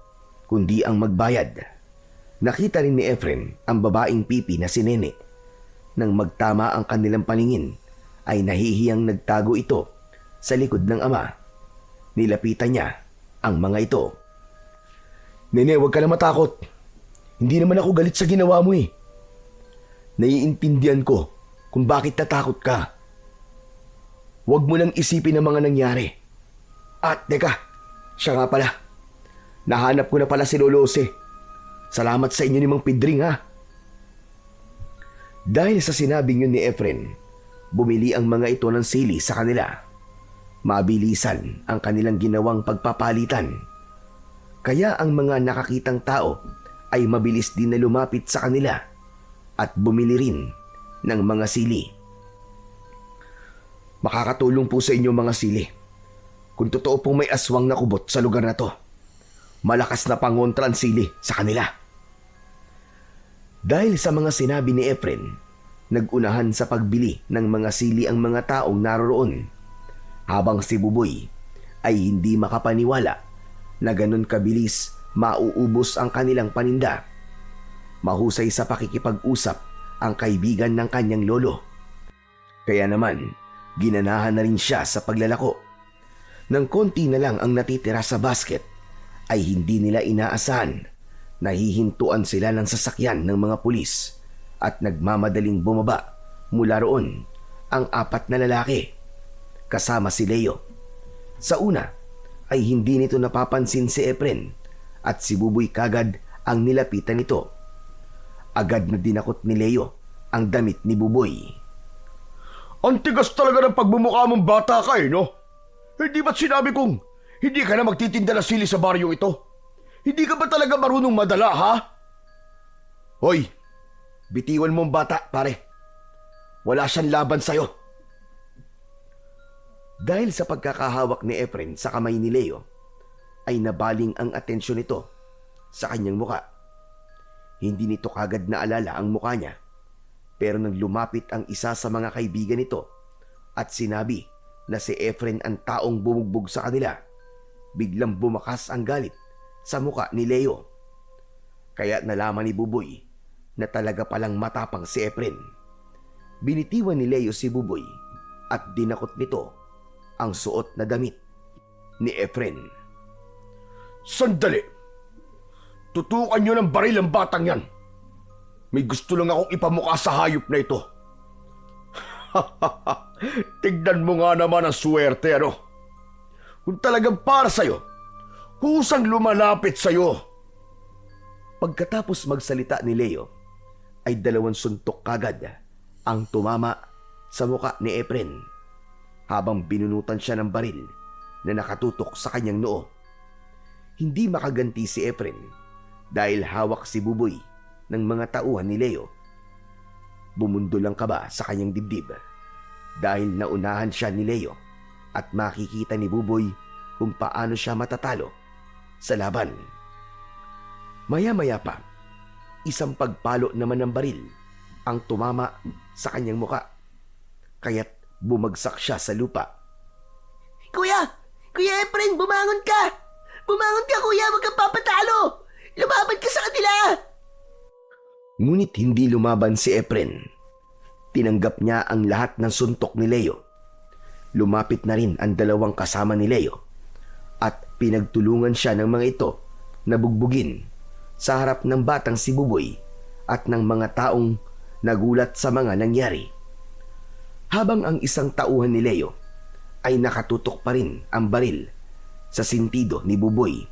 kundi ang magbayad. Nakita rin ni Efren ang babaeng pipi na si Nene. Nang magtama ang kanilang paningin, ay nahihiyang nagtago ito sa likod ng ama. Nilapitan niya ang mga ito. Nene, huwag ka na matakot. Hindi naman ako galit sa ginawa mo eh. Naiintindihan ko kung bakit natakot ka. Huwag mo nang isipin ang mga nangyari. At teka, siya nga pala. Nahanap ko na pala si Lolo Jose. Salamat sa inyo ni Mang Pidring ha. Dahil sa sinabing yun ni Efren, bumili ang mga ito ng sili sa kanila. Mabilisan ang kanilang ginawang pagpapalitan. Kaya ang mga nakakitang tao ay mabilis din na lumapit sa kanila at bumili rin ng mga sili. Makakatulong po sa inyo mga sili. Kung totoo pong may aswang na kubot sa lugar na to, malakas na pangontra ang sili sa kanila. Dahil sa mga sinabi ni Efren, nagunahan sa pagbili ng mga sili ang mga taong naroroon, habang si Buboy ay hindi makapaniwala na ganun kabilis mauubos ang kanilang paninda. Mahusay sa pakikipag-usap ang kaibigan ng kanyang lolo. Kaya naman, ginanahan na rin siya sa paglalako. Nang konti na lang ang natitira sa basket, ay hindi nila inaasahan. Nahihintuan sila ng sasakyan ng mga pulis at nagmamadaling bumaba mula roon ang 4 na lalaki kasama si Leo. Sa una ay hindi nito napapansin si Efren at si Buboy kagad ang nilapitan nito. Agad na dinakot ni Leo ang damit ni Buboy. Ang tigas talaga ng pagmumukha mong bata ka no? Hindi ba't sinabi kong hindi ka na magtitinda ng sili sa baryong ito? Hindi ka ba talaga marunong madala, ha? Hoy, bitiwan mo ang bata, pare. Wala siyang laban sa'yo. Dahil sa pagkakahawak ni Efren sa kamay ni Leo, ay nabaling ang atensyon nito sa kanyang muka. Hindi nito kagad naalala ang muka niya, pero nang lumapit ang isa sa mga kaibigan nito at sinabi na si Efren ang taong bumugbog sa kanila, biglang bumakas ang galit sa muka ni Leo. Kaya nalaman ni Buboy na talaga palang matapang si Efren. Binitiwan ni Leo si Buboy at dinakot nito ang suot na damit ni Efren. Sandali! Tutukan nyo ng baril ang batang yan. May gusto lang akong ipamukha sa hayop na ito. Tignan mo nga naman ang swerte, ano? Kung talagang para sa'yo, kusang lumalapit sa'yo. Pagkatapos magsalita ni Leo, ay 2 suntok kagad ang tumama sa muka ni Efren habang binunutan siya ng baril na nakatutok sa kanyang noo. Hindi makaganti si Efren dahil hawak si Buboy ng mga tauhan ni Leo. Bumundol ang kaba sa kanyang dibdib dahil naunahan siya ni Leo at makikita ni Buboy kung paano siya matatalo sa laban. Maya-maya pa, isang pagpalo naman ng baril ang tumama sa kanyang muka, kaya't bumagsak siya sa lupa. Kuya! Kuya Efren, bumangon ka! Bumangon ka, kuya! Huwag kang papatalo! Lumaban ka sa kanila! Ngunit hindi lumaban si Efren. Tinanggap niya ang lahat ng suntok ni Leo. Lumapit na rin ang 2 kasama ni Leo at pinagtulungan siya ng mga ito na bugbugin sa harap ng batang si Buboy at ng mga taong nagulat sa mga nangyari. Habang ang isang tauhan ni Leo ay nakatutok pa rin ang baril sa sintido ni Buboy,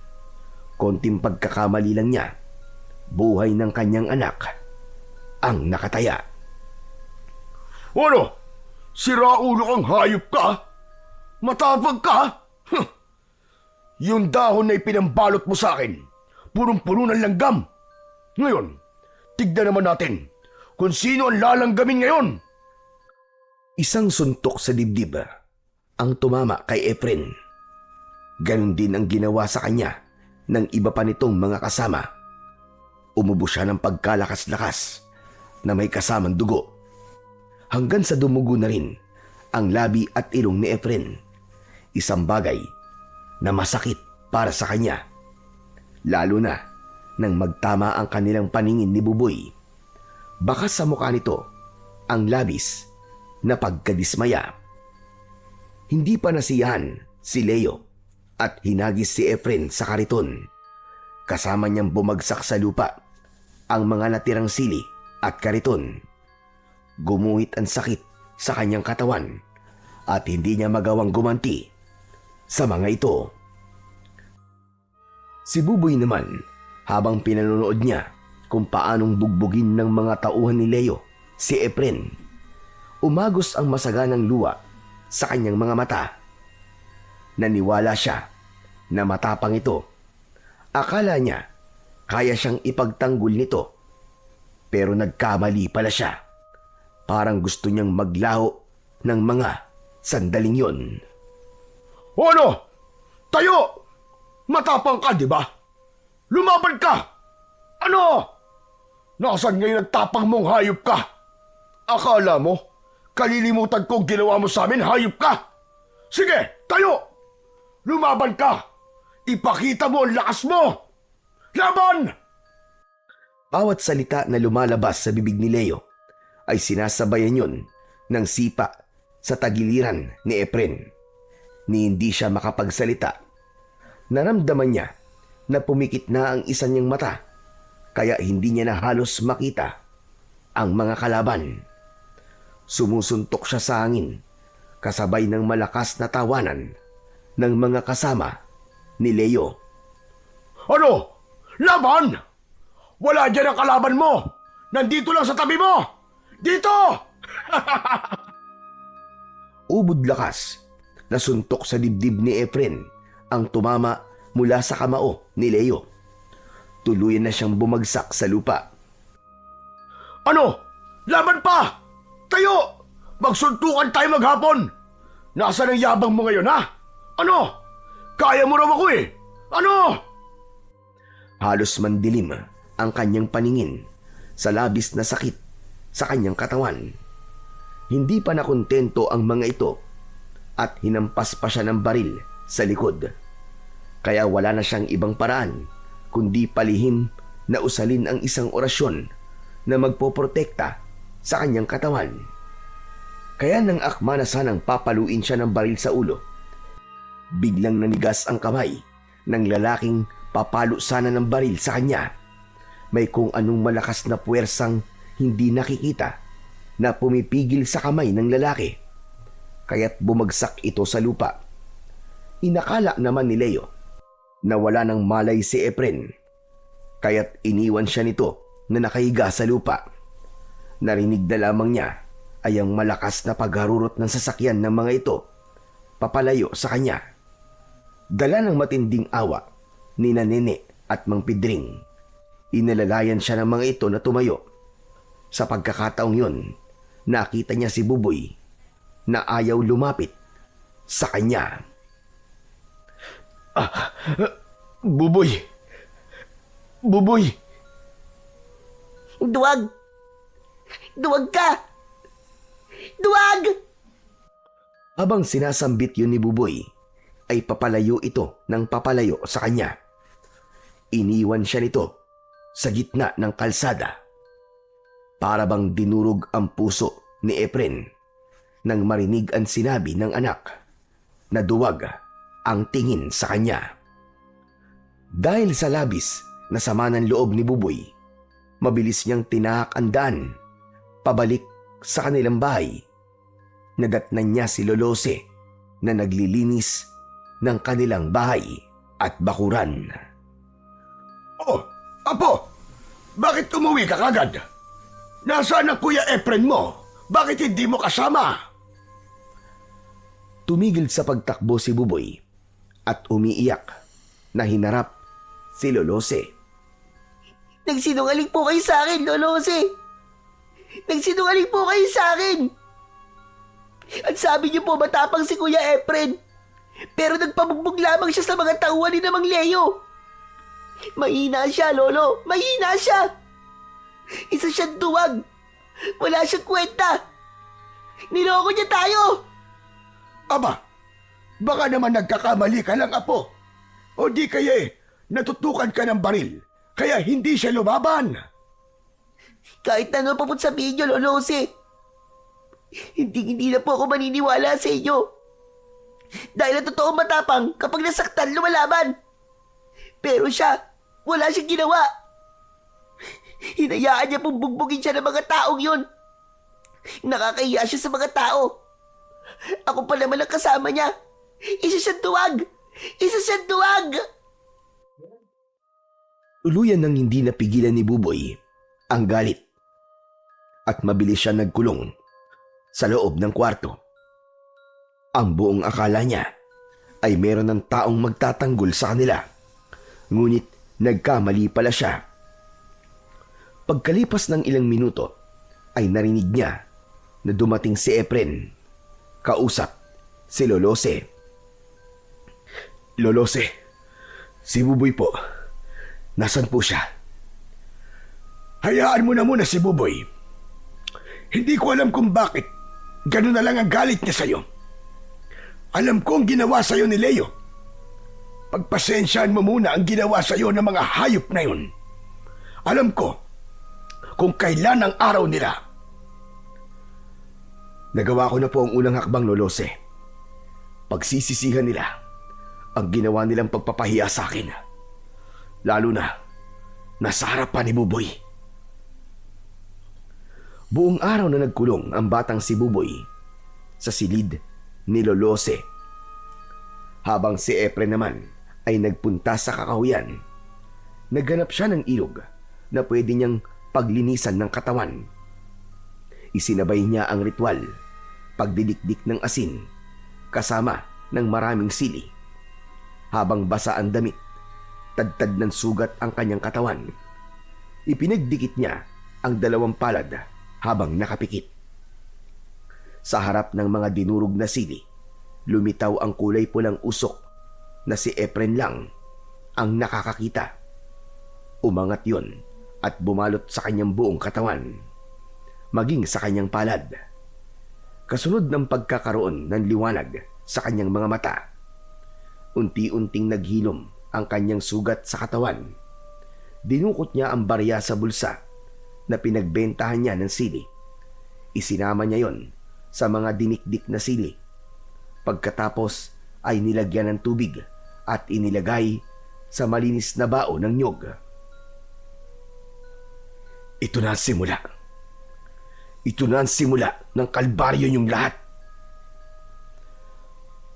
konting pagkakamali lang niya, buhay ng kanyang anak ang nakataya. Ano? Siraulo kang hayop ka? Matapang ka? Yung dahon na ipinambalot mo sa akin, punong-puno ng langgam. Ngayon, tignan naman natin kung sino ang lalanggamin ngayon. Isang suntok sa dibdib ang tumama kay Efren. Ganon din ang ginawa sa kanya ng iba pa nitong mga kasama. Umubo siya ng pagkalakas-lakas na may kasamang dugo. Hanggang sa dumugo na rin ang labi at ilong ni Efren. Isang bagay na masakit para sa kanya. Lalo na nang magtama ang kanilang paningin ni Buboy. Baka sa mukha nito ang labis na pagkadismaya. Hindi pa nasiyahan si Leo at hinagis si Efren sa kariton. Kasama niyang bumagsak sa lupa ang mga natirang sili at kariton. Gumuhit ang sakit sa kanyang katawan at hindi niya magawang gumanti sa mga ito. Si Buboy naman, habang pinanonood niya kung paanong bugbugin ng mga tauhan ni Leo si Efren, umagos ang masaganang luha sa kanyang mga mata. Naniwala siya na matapang ito. Akala niya kaya siyang ipagtanggol nito, pero nagkamali pala siya. Parang gusto niyang maglaho ng mga sandaling yon. O ano? Tayo! Matapang ka, di ba? Lumaban ka! Ano? Nasaan ngayon ang tapang mong hayop ka? Akala mo, kalilimutan ko ang ginawa mo sa amin, hayop ka? Sige, tayo! Lumaban ka! Ipakita mo ang lakas mo! Laban! Bawat salita na lumalabas sa bibig ni Leo ay sinasabayan yon ng sipa sa tagiliran ni Efren. Ni hindi siya makapagsalita. Naramdaman niya na pumikit na ang isa niyang mata, kaya hindi niya na halos makita ang mga kalaban. Sumusuntok siya sa hangin kasabay ng malakas na tawanan ng mga kasama ni Leo. Ano? Laban? Wala dyan ang kalaban mo! Nandito lang sa tabi mo! Dito! Ubod lakas na suntok sa dibdib ni Efren ang tumama mula sa kamao ni Leo. Tuluyan na siyang bumagsak sa lupa. Ano? Laban pa! Tayo! Magsuntukan tayo maghapon! Nasaan ang yabang mo ngayon, ha? Ano? Kaya mo raw ako eh! Ano? Halos mandilim ang kanyang paningin sa labis na sakit sa kanyang katawan. Hindi pa nakontento ang mga ito at hinampas pa siya ng baril sa likod. Kaya wala na siyang ibang paraan kundi palihim na usalin ang isang orasyon na magpoprotekta sa kanyang katawan. Kaya nang akma na sanang papaluin siya ng baril sa ulo, biglang nanigas ang kamay ng lalaking papalo sana ng baril sa kanya. May kung anong malakas na puwersang hindi nakikita na pumipigil sa kamay ng lalaki, kaya't bumagsak ito sa lupa. Inakala naman ni Leo na wala nang malay si Efren, kaya't iniwan siya nito na nakahiga sa lupa. Narinig na lamang niya ay ang malakas na pagharurot ng sasakyan ng mga ito papalayo sa kanya. Dala ng matinding awa ni Nene at Mang Pidring, inalalayan siya ng mga ito na tumayo. Sa pagkakataong yun, nakita niya si Buboy na ayaw lumapit sa kanya. Buboy! Buboy! Duwag! Duwag ka! Duwag! Habang sinasambit yun ni Buboy, ay papalayo ito ng papalayo sa kanya. Iniwan siya nito sa gitna ng kalsada. Para bang dinurog ang puso ni Efren nang marinig ang sinabi ng anak na duwag ang tingin sa kanya. Dahil sa labis na sama ng loob ni Buboy, mabilis niyang tinahak ang daan pabalik sa kanilang bahay. Nadatnan niya si Lolose na naglilinis ng kanilang bahay at bakuran. Oh, Apo! Bakit umuwi ka kagad? Nasaan ang Kuya Efren mo? Bakit hindi mo kasama? Tumigil sa pagtakbo si Buboy at umiiyak na hinarap si Lolose. Nagsinungaling po kayo sa akin, Lolose! Nagsinungaling po kayo sa akin! At sabi niyo po matapang si Kuya Efren, pero nagpabugbog lamang siya sa mga tauhan ni Mang Leo. Mahina siya, Lolo! Mahina siya! Isa siyang duwag! Wala siyang kwenta! Niloko niya tayo! Aba, baka naman nagkakamali ka lang, Apo. O di kaya natutukan ka ng baril kaya hindi siya lumaban. Kahit na ano pa po sabihin niyo, Lolo Jose, hindi na po ako maniniwala sa inyo. Dahil ang totoong matapang kapag nasaktan, lumalaban. Pero siya, wala siyang ginawa. Hinayaan niya pong bugbugin siya ng mga taong yun. Nakakahiya siya sa mga tao. Ako pa naman ang kasama niya. Isa siyang duwag! Isa siyang duwag! Tuluyan nang hindi napigilan ni Buboy ang galit at mabilis siya nagkulong sa loob ng kwarto. Ang buong akala niya ay meron ng taong magtatanggol sa kanila, ngunit nagkamali pala siya. Pagkalipas ng ilang minuto ay narinig niya na dumating si Efren. Kausap si Lolose. Lolose, si Buboy po. Nasaan po siya? Hayaan mo na muna si Buboy. Hindi ko alam kung bakit ganun na lang ang galit niya sa'yo. Alam ko ang ginawa sa'yo ni Leo. Pagpasensyaan mo muna ang ginawa sa'yo ng mga hayop na yun. Alam ko kung kailan ang araw nila. Nagawa ko na po ang unang hakbang, Lolose. Pagsisisihan nila ang ginawa nilang pagpapahiya sa akin. Lalo na nasa harapan ni Buboy. Buong araw na nagkulong ang batang si Buboy sa silid ni Lolose. Habang si Efren naman ay nagpunta sa kakahuyan, naghanap siya ng ilog na pwede niyang paglinisan ng katawan. Isinabay niya ang ritual, pagdidikdik ng asin, kasama ng maraming sili. Habang basa ang damit, tadtad ng sugat ang kanyang katawan, ipinagdikit niya ang 2 palad habang nakapikit. Sa harap ng mga dinurog na sili, lumitaw ang kulay pulang usok na si Efren lang ang nakakakita. Umangat yon at bumalot sa kanyang buong katawan, maging sa kanyang palad. Kasunod ng pagkakaroon ng liwanag sa kanyang mga mata, unti-unting naghilom ang kanyang sugat sa katawan. Dinukot niya ang barya sa bulsa na pinagbentahan niya ng sili. Isinama niya yon sa mga dinikdik na sili. Pagkatapos ay nilagyan ng tubig at inilagay sa malinis na bao ng nyog. Ito na ang simula. Ito na ang simula ng kalbaryo niyong lahat.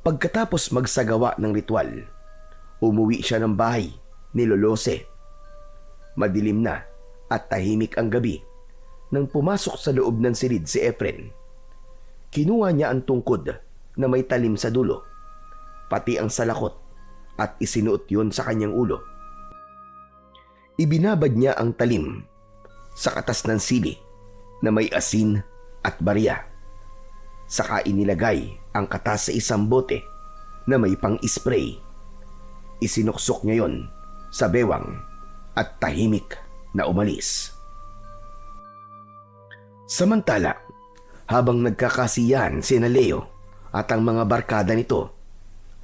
Pagkatapos magsagawa ng ritual, umuwi siya ng bahay ni Lolose. Madilim na at tahimik ang gabi nang pumasok sa loob ng silid si Efren. Kinuha niya ang tungkod na may talim sa dulo, pati ang salakot, at isinuot yun sa kanyang ulo. Ibinabad niya ang talim sa katas ng sili na may asin at barya. Saka inilagay ang katas sa isang bote na may pang-spray. Isinuksok niya yon sa bewang at tahimik na umalis. Samantala, habang nagkakasiyahan sina Leo at ang mga barkada nito,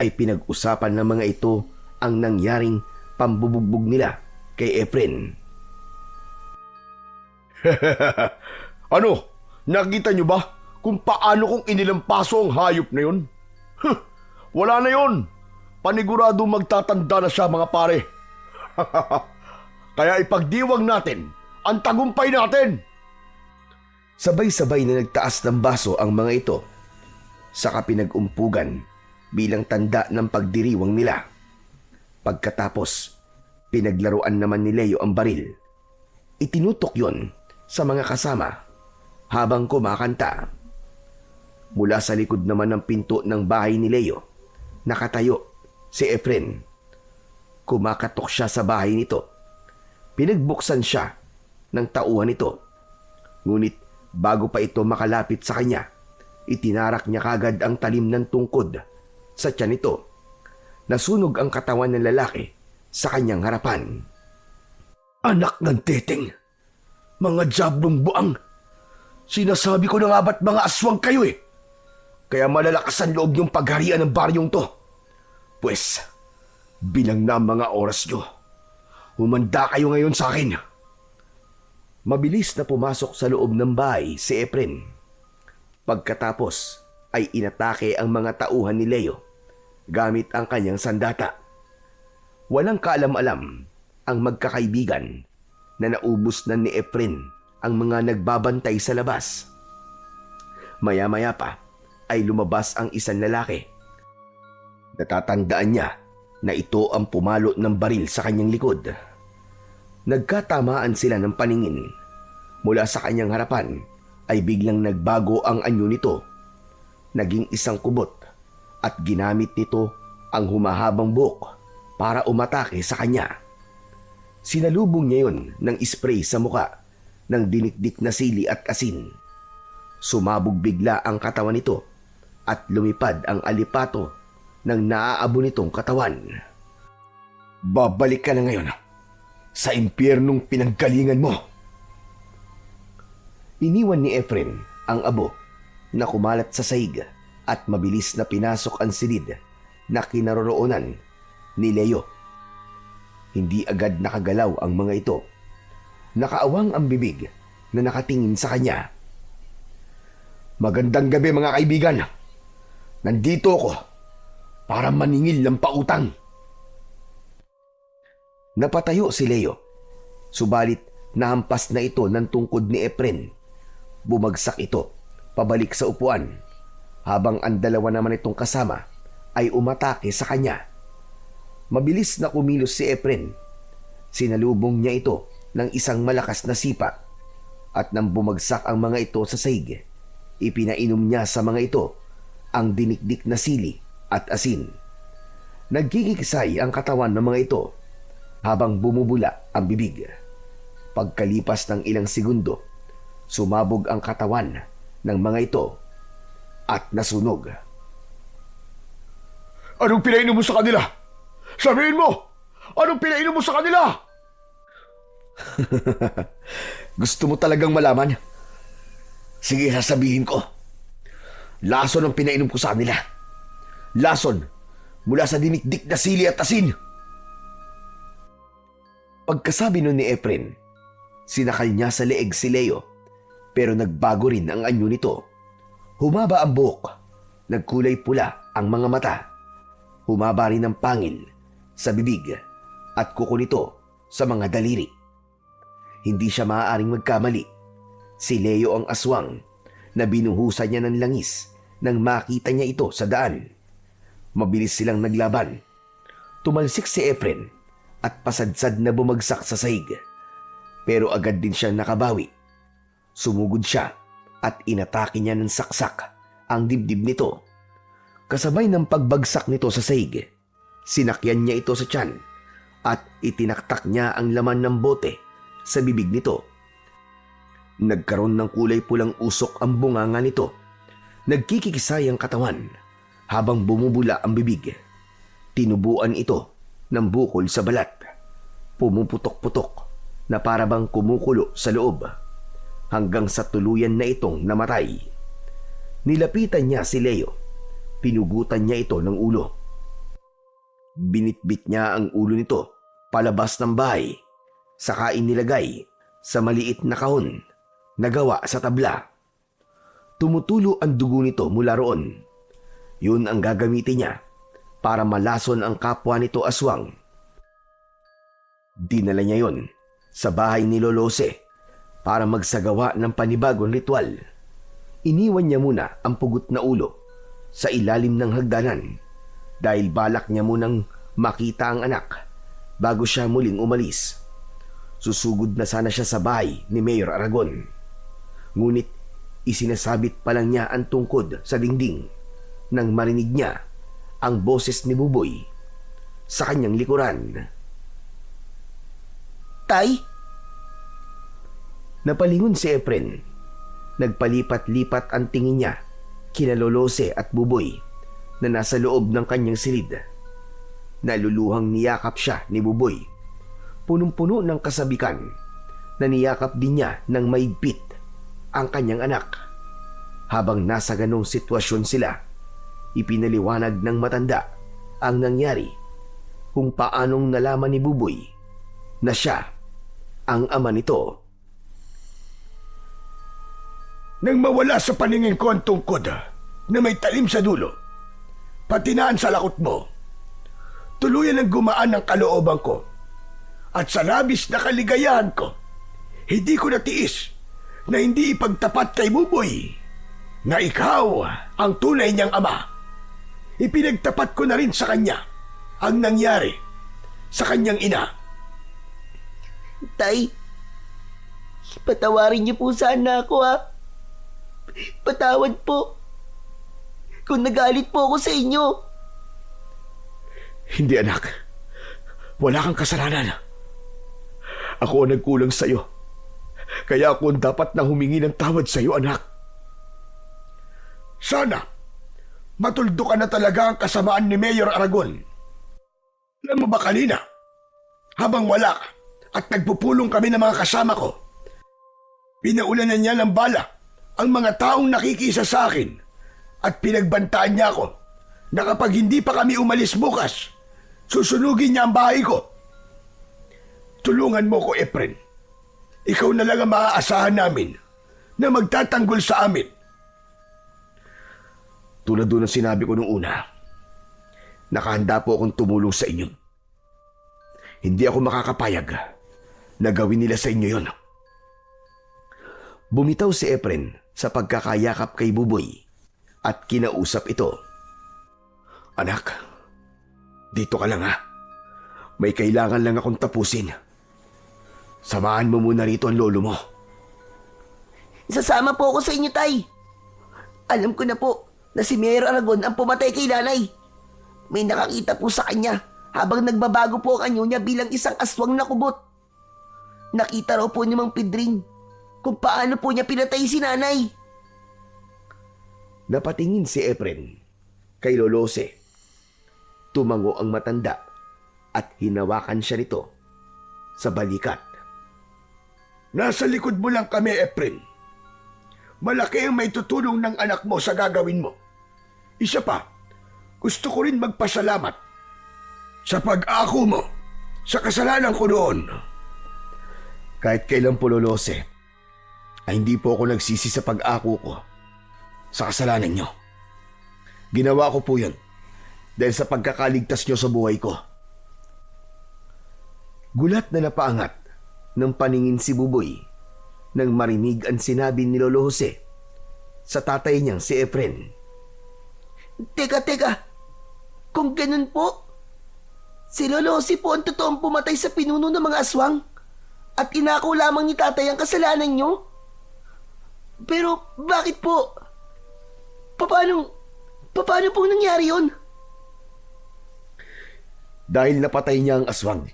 ay pinag-usapan ng mga ito ang nangyaring pambubugbog nila kay Efren. Ano? Nakita niyo ba kung paano kong inilampaso ang hayop na yun? Wala na yun. Panigurado magtatanda na siya, mga pare. Kaya ipagdiwang natin ang tagumpay natin. Sabay-sabay na nagtaas ng baso ang mga ito, saka pinag-umpugan bilang tanda ng pagdiriwang nila. Pagkatapos, pinaglaruan naman ni Leo ang baril. Itinutok yon sa mga kasama habang kumakanta. Mula sa likod naman ng pinto ng bahay ni Leo, nakatayo si Efren. Kumakatok siya sa bahay nito. Pinagbuksan siya ng tauhan nito. Ngunit bago pa ito makalapit sa kanya, itinarak niya kagad ang talim ng tungkod sa tiyan nito. Nasunog ang katawan ng lalaki sa kanyang harapan. Anak ng teteng, mga jablong buang. Sinasabi ko na nga ba't mga aswang kayo eh. Kaya malalakas ang loob niyong pagharian ng baryong to. Pues, bilang na ang mga oras nyo. Humanda kayo ngayon sa akin. Mabilis na pumasok sa loob ng bahay si Efren. Pagkatapos ay inatake ang mga tauhan ni Leo gamit ang kanyang sandata. Walang kaalam-alam ang magkakaibigan na naubos na ni Efren ang mga nagbabantay sa labas. Maya-maya pa ay lumabas ang isang lalaki. Natatandaan niya na ito ang pumalo ng baril sa kanyang likod. Nagkatamaan sila ng paningin. Mula sa kanyang harapan ay biglang nagbago ang anyo nito. Naging isang kubot at ginamit nito ang humahabang buhok para umatake sa kanya. Sinalubong niya yun ng spray sa muka ng dinikdik na sili at asin. Sumabog bigla ang katawan nito at lumipad ang alipato ng naaabo nitong katawan. Babalik ka na ngayon sa impyernong pinanggalingan mo. Iniwan ni Efren ang abo na kumalat sa sahig at mabilis na pinasok ang silid na kinaroroonan ni Leo. Hindi agad nakagalaw ang mga ito. Nakaawang ang bibig na nakatingin sa kanya. Magandang gabi mga kaibigan. Nandito ako para maningil ng pautang. Napatayo si Leo. Subalit nahampas na ito ng tungkod ni Efren. Bumagsak ito pabalik sa upuan habang ang dalawa naman itong kasama ay umatake sa kanya. Mabilis na kumilos si Efren. Sinalubong niya ito ng isang malakas na sipa at nang bumagsak ang mga ito sa sahig, ipinainom niya sa mga ito ang dinikdik na sili at asin. Nagkikiksay ang katawan ng mga ito habang bumubula ang bibig. Pagkalipas ng ilang segundo, sumabog ang katawan ng mga ito at nasunog. Anong pinainom mo sa kanila? Sabihin mo! Anong pinainom mo sa kanila? Gusto mo talagang malaman? Sige, sasabihin ko. Lason ang pinainom ko sa kanila. Lason mula sa dinikdik na sili at asin. Pagkasabi nun ni Efren, sinakal niya sa leeg si Leo, pero nagbago rin ang anyo nito. Humaba ang buhok, nagkulay pula ang mga mata. Humaba rin ang pangil sa bibig at kuko nito sa mga daliri. Hindi siya maaaring magkamali. Si Leo ang aswang na binuhusan niya ng langis nang makita niya ito sa daan. Mabilis silang naglaban. Tumalsik si Efren at pasadsad na bumagsak sa sahig. Pero agad din siya nakabawi. Sumugod siya at inatake niya ng saksak ang dibdib nito. Kasabay ng pagbagsak nito sa sahig, sinakyan niya ito sa tiyan at itinaktak niya ang laman ng bote sa bibig nito. Nagkaroon ng kulay pulang usok ang bunganga nito. Nagkikisay ang katawan habang bumubula ang bibig. Tinubuan ito ng bukol sa balat. Pumuputok-putok na parabang kumukulo sa loob hanggang sa tuluyan na itong namatay. Nilapitan niya si Leo. Pinugutan niya ito ng ulo. Binitbit niya ang ulo nito palabas ng bahay, saka inilagay sa maliit na kahon na gawa sa tabla. Tumutulo ang dugo nito mula roon. Yun ang gagamitin niya para malason ang kapwa nito aswang. Dinala niya yon sa bahay ni Lolose para magsagawa ng panibagong ritual. Iniwan niya muna ang pugot na ulo sa ilalim ng hagdanan dahil balak niya munang makita ang anak bago siya muling umalis. Susugod na sana siya sa bahay ni Mayor Aragon. Ngunit isinasabit pa lang niya ang tungkod sa dingding nang marinig niya ang boses ni Buboy sa kanyang likuran. Tay? Napalingon si Efren. Nagpalipat-lipat ang tingin niya kina Lolose at Buboy na nasa loob ng kanyang silid. Naluluhang niyakap siya ni Buboy. Punong-puno ng kasabikan na niyakap din niya ng maigpit ang kanyang anak. Habang nasa ganong sitwasyon sila, ipinaliwanag ng matanda ang nangyari kung paanong nalaman ni Buboy na siya ang ama nito. Nang mawala sa paningin ko ang tungkod na may talim sa dulo, pati na ang salakot mo, tuluyan ang gumaan ng kalooban ko. At sa labis na kaligayahan ko, hindi ko natiis na hindi ipagtapat kay Buboy na ikaw ang tunay niyang ama. Ipinagtapat ko na rin sa kanya ang nangyari sa kanyang ina. Tay, patawarin niyo po sana ako ha. Patawad po. Kung nagalit po ako sa inyo. Hindi anak, wala kang kasalanan. Ako ang nagkulang sa'yo. Kaya ako ang dapat na humingi ng tawad sa'yo, anak. Sana, matuldo ka na talaga ang kasamaan ni Mayor Aragon. Alam mo ba kanina, habang wala ka at nagpupulong kami ng mga kasama ko, pinaulanan niya ng bala ang mga taong nakikisa sa akin at pinagbantaan niya ako na kapag hindi pa kami umalis bukas, susunugin niya ang bahay ko. Tulungan mo ko, Efren. Ikaw na lang ang maaasahan namin na magtatanggol sa amin. Tulad doon ang sinabi ko nung una, nakahanda po akong tumulong sa inyo. Hindi ako makakapayag na gawin nila sa inyo yon. Bumitaw si Efren sa pagkakayakap kay Buboy at kinausap ito. Anak, dito ka lang ha. May kailangan lang akong tapusin. Samahan mo muna rito ang lolo mo. Sasama po ako sa inyo, Tay. Alam ko na po na si Mayor Aragon ang pumatay kay nanay. May nakakita po sa kanya habang nagbabago po ang anyo niya bilang isang aswang na kubot. Nakita raw po ni Mang Pedring kung paano po niya pinatay si nanay. Napatingin si Efren kay Lolose. Tumango ang matanda at hinawakan siya nito sa balikat. Nasa likod mo lang kami, Efren. Malaki ang may tutulong ng anak mo sa gagawin mo. Isa pa, gusto ko rin magpasalamat sa pag-ako mo sa kasalanan ko noon. Kahit kailan po, Lolose, ay hindi po ako nagsisi sa pag-ako ko sa kasalanan nyo. Ginawa ko po yun dahil sa pagkakaligtas nyo sa buhay ko. Gulat na napaangat ng paningin si Buboy nang marinig ang sinabi ni Lolo Jose sa tatay niyang si Efren. Teka. Kung ganun po, si Lolo Jose po ang totoong pumatay sa pinuno ng mga aswang at inako lamang ni tatay ang kasalanan nyo? Pero bakit po? Paano po nangyari yon? Dahil napatay niya ang aswang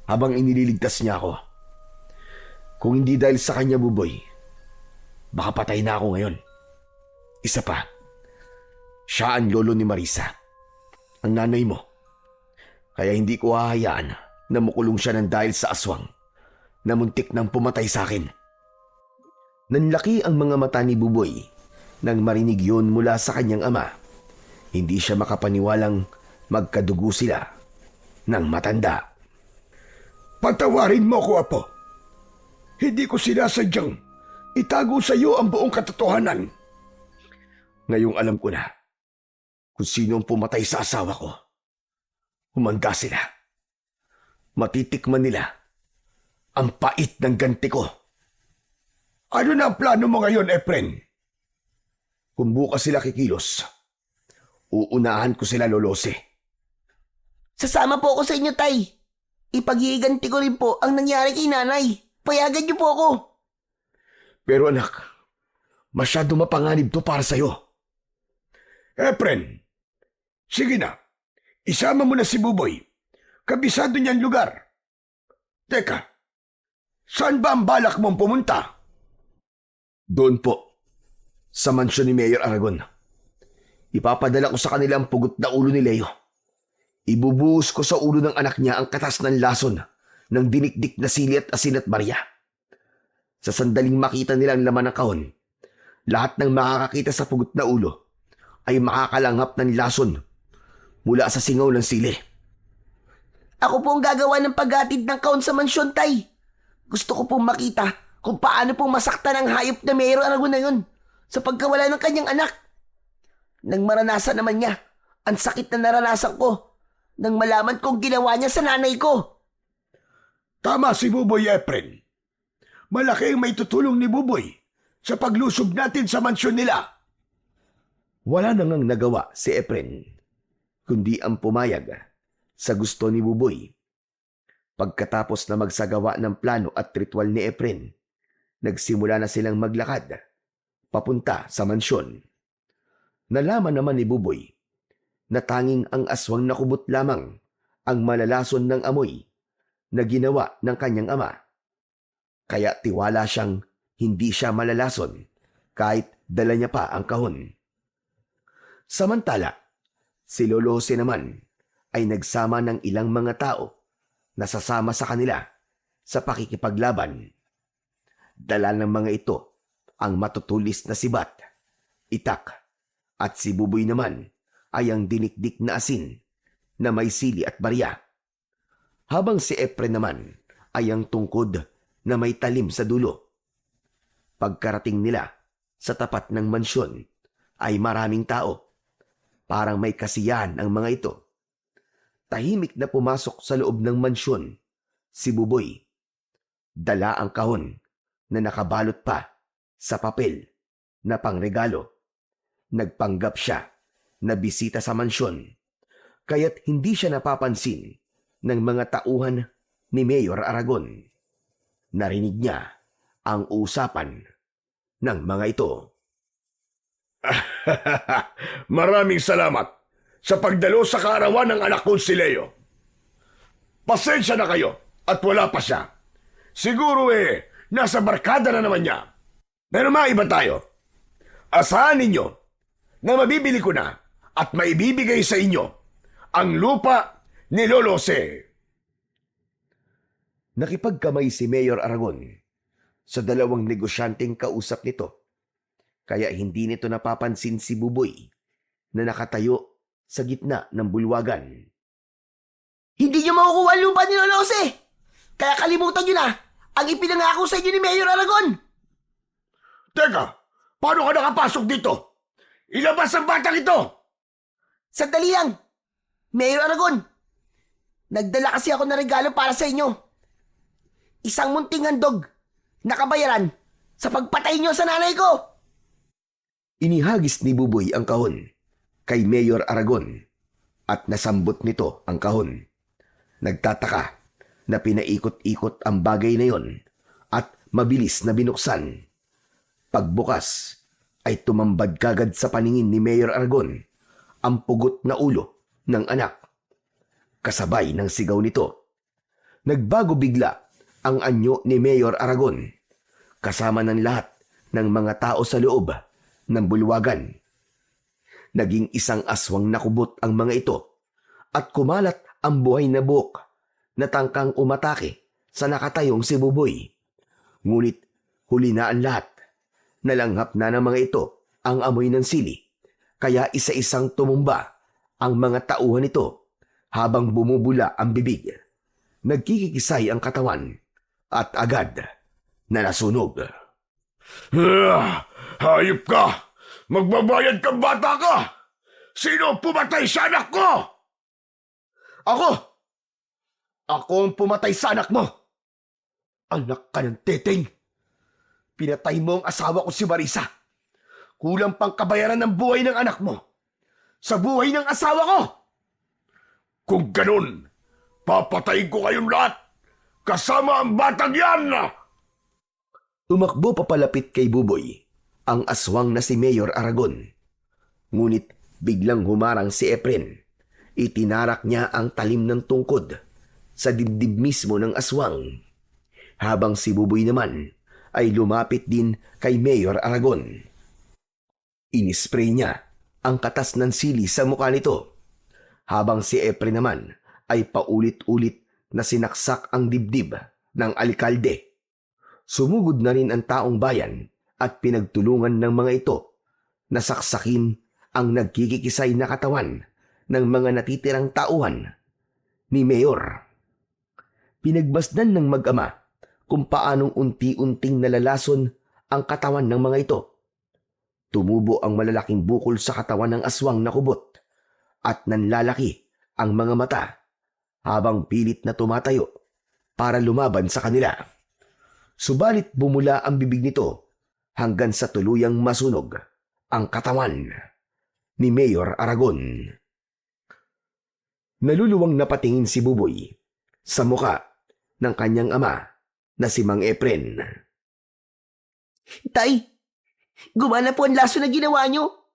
habang inililigtas niya ako. Kung hindi dahil sa kanya, Buboy, baka patay na ako ngayon. Isa pa, siya ang lolo ni Marisa, ang nanay mo. Kaya hindi ko hahayaan na makulong siya ng dahil sa aswang na muntik nang pumatay sa akin. Nanlaki ang mga mata ni Buboy nang marinig yun mula sa kanyang ama. Hindi siya makapaniwalang magkadugo sila ng matanda. Patawarin mo ko, Apo. Hindi ko sinasadyang itago sa iyo ang buong katotohanan. Ngayong alam ko na kung sino ang pumatay sa asawa ko. Humanda sila. Matitikman nila ang pait ng ganti ko. Ano na ang plano mo ngayon, Efren? Kung bukas sila kikilos, uunahan ko sila, Lolose. Sasama po ako sa inyo, Tay. Ipag-iiganti ko rin po ang nangyari kay nanay. Payagan niyo po ako. Pero anak, masyado mapanganib to para sa'yo. Efren, sige na. Isama mo na si Buboy. Kabisado niyan lugar. Teka, saan ba ang balak mong pumunta? Doon po, sa mansyon ni Mayor Aragon. Ipapadala ko sa kanila ang pugot na ulo ni Leo. Ibubuhos ko sa ulo ng anak niya ang katas ng lason ng dinikdik na sili at asin at barya. Sa sandaling makita nila ang laman ng kahon, lahat ng makakakita sa pugot na ulo ay makakalanghap ng lason mula sa singaw ng sili. Ako po ang gagawa ng paghatid ng kahon sa mansyon, Tay. Gusto ko pong makita kung paano pong masaktan ang hayop na Mayor Aragon na yun sa pagkawala ng kanyang anak. Nang maranasan naman niya ang sakit na naranasan ko nang malaman kong ginawa niya sa nanay ko. Tama si Buboy Efren. Malaki ang may tutulong ni Buboy sa paglusob natin sa mansyon nila. Wala na ngang nagawa si Efren, kundi ang pumayag sa gusto ni Buboy. Pagkatapos na magsagawa ng plano at ritual ni Efren, nagsimula na silang maglakad papunta sa mansyon. Nalaman naman ni Buboy na tanging ang aswang nakubot lamang ang malalason ng amoy na ginawa ng kanyang ama. Kaya tiwala siyang hindi siya malalason kahit dala niya pa ang kahon. Samantala, si Lolo Jose naman ay nagsama ng ilang mga tao na sasama sa kanila sa pakikipaglaban. Dala ng mga ito ang matutulis na si Bat, Itak, at si Buboy naman ay ang dinikdik na asin na may sili at barya. Habang si Efren naman ay ang tungkod na may talim sa dulo. Pagkarating nila sa tapat ng mansyon ay maraming tao. Parang may kasiyahan ang mga ito. Tahimik na pumasok sa loob ng mansyon si Buboy. Dala ang kahon na nakabalot pa sa papel na pangregalo. Nagpanggap siya na bisita sa mansyon, kaya't hindi siya napapansin ng mga tauhan ni Mayor Aragon. Narinig niya ang usapan ng mga ito. Maraming salamat sa pagdalo sa kaarawan ng anak kong si Leo. Pasensya na kayo at wala pa siya. Siguro nasa barkada na naman niya. Pero maiba tayo. Asahan ninyo na mabibili ko na at maibibigay sa inyo ang lupa ni Lolo Jose. Nakipagkamay si Mayor Aragon sa dalawang negosyanteng kausap nito, kaya hindi nito napapansin si Buboy na nakatayo sa gitna ng bulwagan. Hindi niyo makukuha ang lupa ni Lolo Jose. Kaya kalimutan niyo na ang ipinangako sa inyo ni Mayor Aragon. Teka, paano ka nakapasok dito? Ilabas ang batang ito! Sandali lang. Mayor Aragon, nagdala kasi ako ng regalo para sa inyo. Isang munting handog na kabayaran sa pagpatay niyo sa nanay ko. Inihagis ni Buboy ang kahon kay Mayor Aragon at nasambot nito ang kahon. Nagtataka na pinaikot-ikot ang bagay na yon at mabilis na binuksan. Pagbukas ay tumambad kagad sa paningin ni Mayor Aragon ang pugot na ulo ng anak. Kasabay ng sigaw nito, nagbago bigla ang anyo ni Mayor Aragon kasama ng lahat ng mga tao sa loob ng bulwagan. Naging isang aswang nakubot ang mga ito at kumalat ang buhay na buhok na tangkang umatake sa nakatayong si Buboy. Ngunit huli na ang lahat. Nalanghap na ng mga ito ang amoy ng sili, kaya isa-isang tumumba ang mga tauhan nito habang bumubula ang bibig. Nagkikikisay ang katawan at agad na nasunog. Hayop ka! Magbabayad kang bata ka! Sino ang pumatay sa anak ko? Ako! Ako ang pumatay sa anak mo! Anak ka ng teteng! Pinatay mo ang asawa ko si Marisa. Kulang pang kabayaran ng buhay ng anak mo sa buhay ng asawa ko! Kung ganun, papatayin ko kayong lahat kasama ang batang yan! Tumakbo papalapit kay Buboy ang aswang na si Mayor Aragon. Ngunit biglang humarang si Efren. Itinarak niya ang talim ng tungkod sa dibdib mismo ng aswang. Habang si Buboy naman ay lumapit din kay Mayor Aragon. Inispray niya ang katas ng sili sa mukha nito, habang si Efren naman ay paulit-ulit na sinaksak ang dibdib ng alkalde. Sumugod na rin ang taong bayan at pinagtulungan ng mga ito na saksakin ang nagkikikisay na katawan ng mga natitirang tauhan ni Mayor Pinagmasdan ng mag-ama kung paanong unti-unting nalalason ang katawan ng mga ito. Tumubo ang malalaking bukol sa katawan ng aswang na kubot at nanlalaki ang mga mata habang pilit na tumatayo para lumaban sa kanila. Subalit bumula ang bibig nito hanggang sa tuluyang masunog ang katawan ni Mayor Aragon. Naluluwang napatingin si Buboy sa muka ng kanyang ama na si Mang Efren. Tay, gumana po ang lason na ginawa nyo.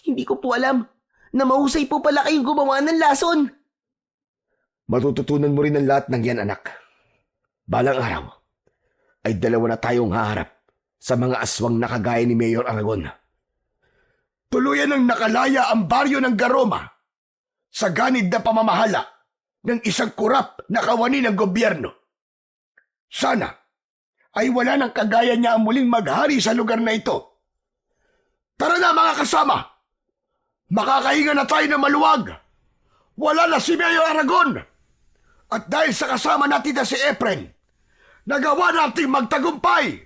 Hindi ko po alam na mahusay po pala kayong gumawa ng lason. Matututunan mo rin ang lahat ng yan, anak. Balang araw ay dalawa na tayong haharap sa mga aswang na kagaya ni Mayor Aragon. Tuluyan ng nakalaya ang baryo ng Garoma sa ganid na pamamahala ng isang kurap na kawani ng gobyerno. Sana ay wala ng kagaya niya ang muling maghari sa lugar na ito. Tara na mga kasama! Makakahinga na tayo ng maluwag! Wala na si Mayor Aragon! At dahil sa kasama natin na si Efren, nagawa natin magtagumpay!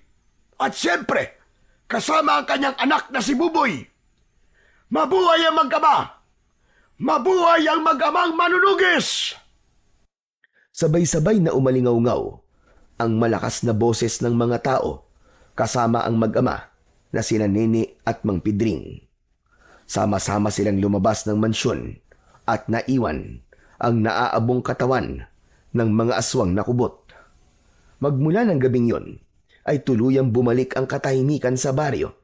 At siyempre, kasama ang kanyang anak na si Buboy! Mabuhay ang mag-ama! Mabuhay ang mag-amang manunugis! Sabay-sabay na umalingaw-ngaw ang malakas na boses ng mga tao kasama ang mag-ama na sina Nene at Mang Pidring. Sama-sama silang lumabas ng mansyon at naiwan ang naaabong katawan ng mga aswang na kubot. Magmula ng gabing yon ay tuluyang bumalik ang katahimikan sa baryo.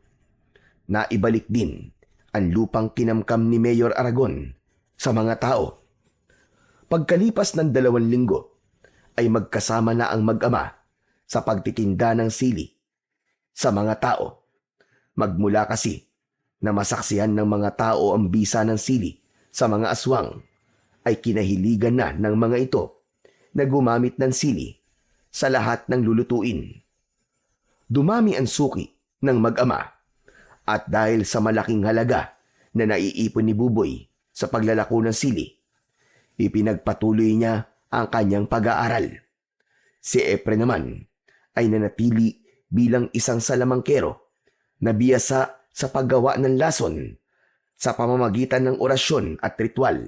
Naibalik din ang lupang kinamkam ni Mayor Aragon sa mga tao. Pagkalipas ng 2 linggo ay magkasama na ang mag-ama sa pagtitinda ng sili sa mga tao. Magmula kasi na masaksihan ng mga tao ang bisa ng sili sa mga aswang, ay kinahiligan na ng mga ito na gumamit ng sili sa lahat ng lulutuin. Dumami ang suki ng mag-ama at dahil sa malaking halaga na naiipon ni Buboy sa paglalako ng sili, ipinagpatuloy niya ang kanyang pag-aaral. Si Efren naman ay nanatili bilang isang salamangkero na biyasa sa paggawa ng lason sa pamamagitan ng orasyon at ritual.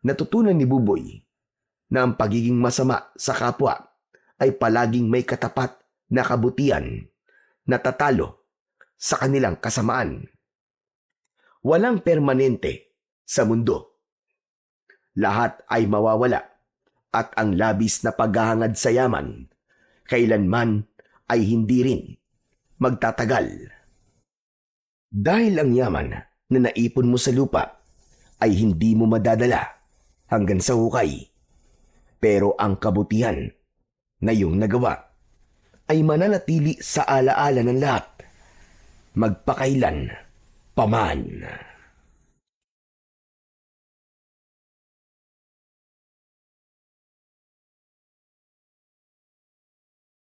Natutunan ni Buboy na ang pagiging masama sa kapwa ay palaging may katapat na kabutihan na tatalo sa kanilang kasamaan. Walang permanente sa mundo. Lahat ay mawawala at ang labis na paghahangad sa yaman kailanman ay hindi rin magtatagal. Dahil ang yaman na naipon mo sa lupa ay hindi mo madadala hanggang sa hukay. Pero ang kabutihan na iyong nagawa ay mananatili sa alaala ng lahat, magpakailan paman.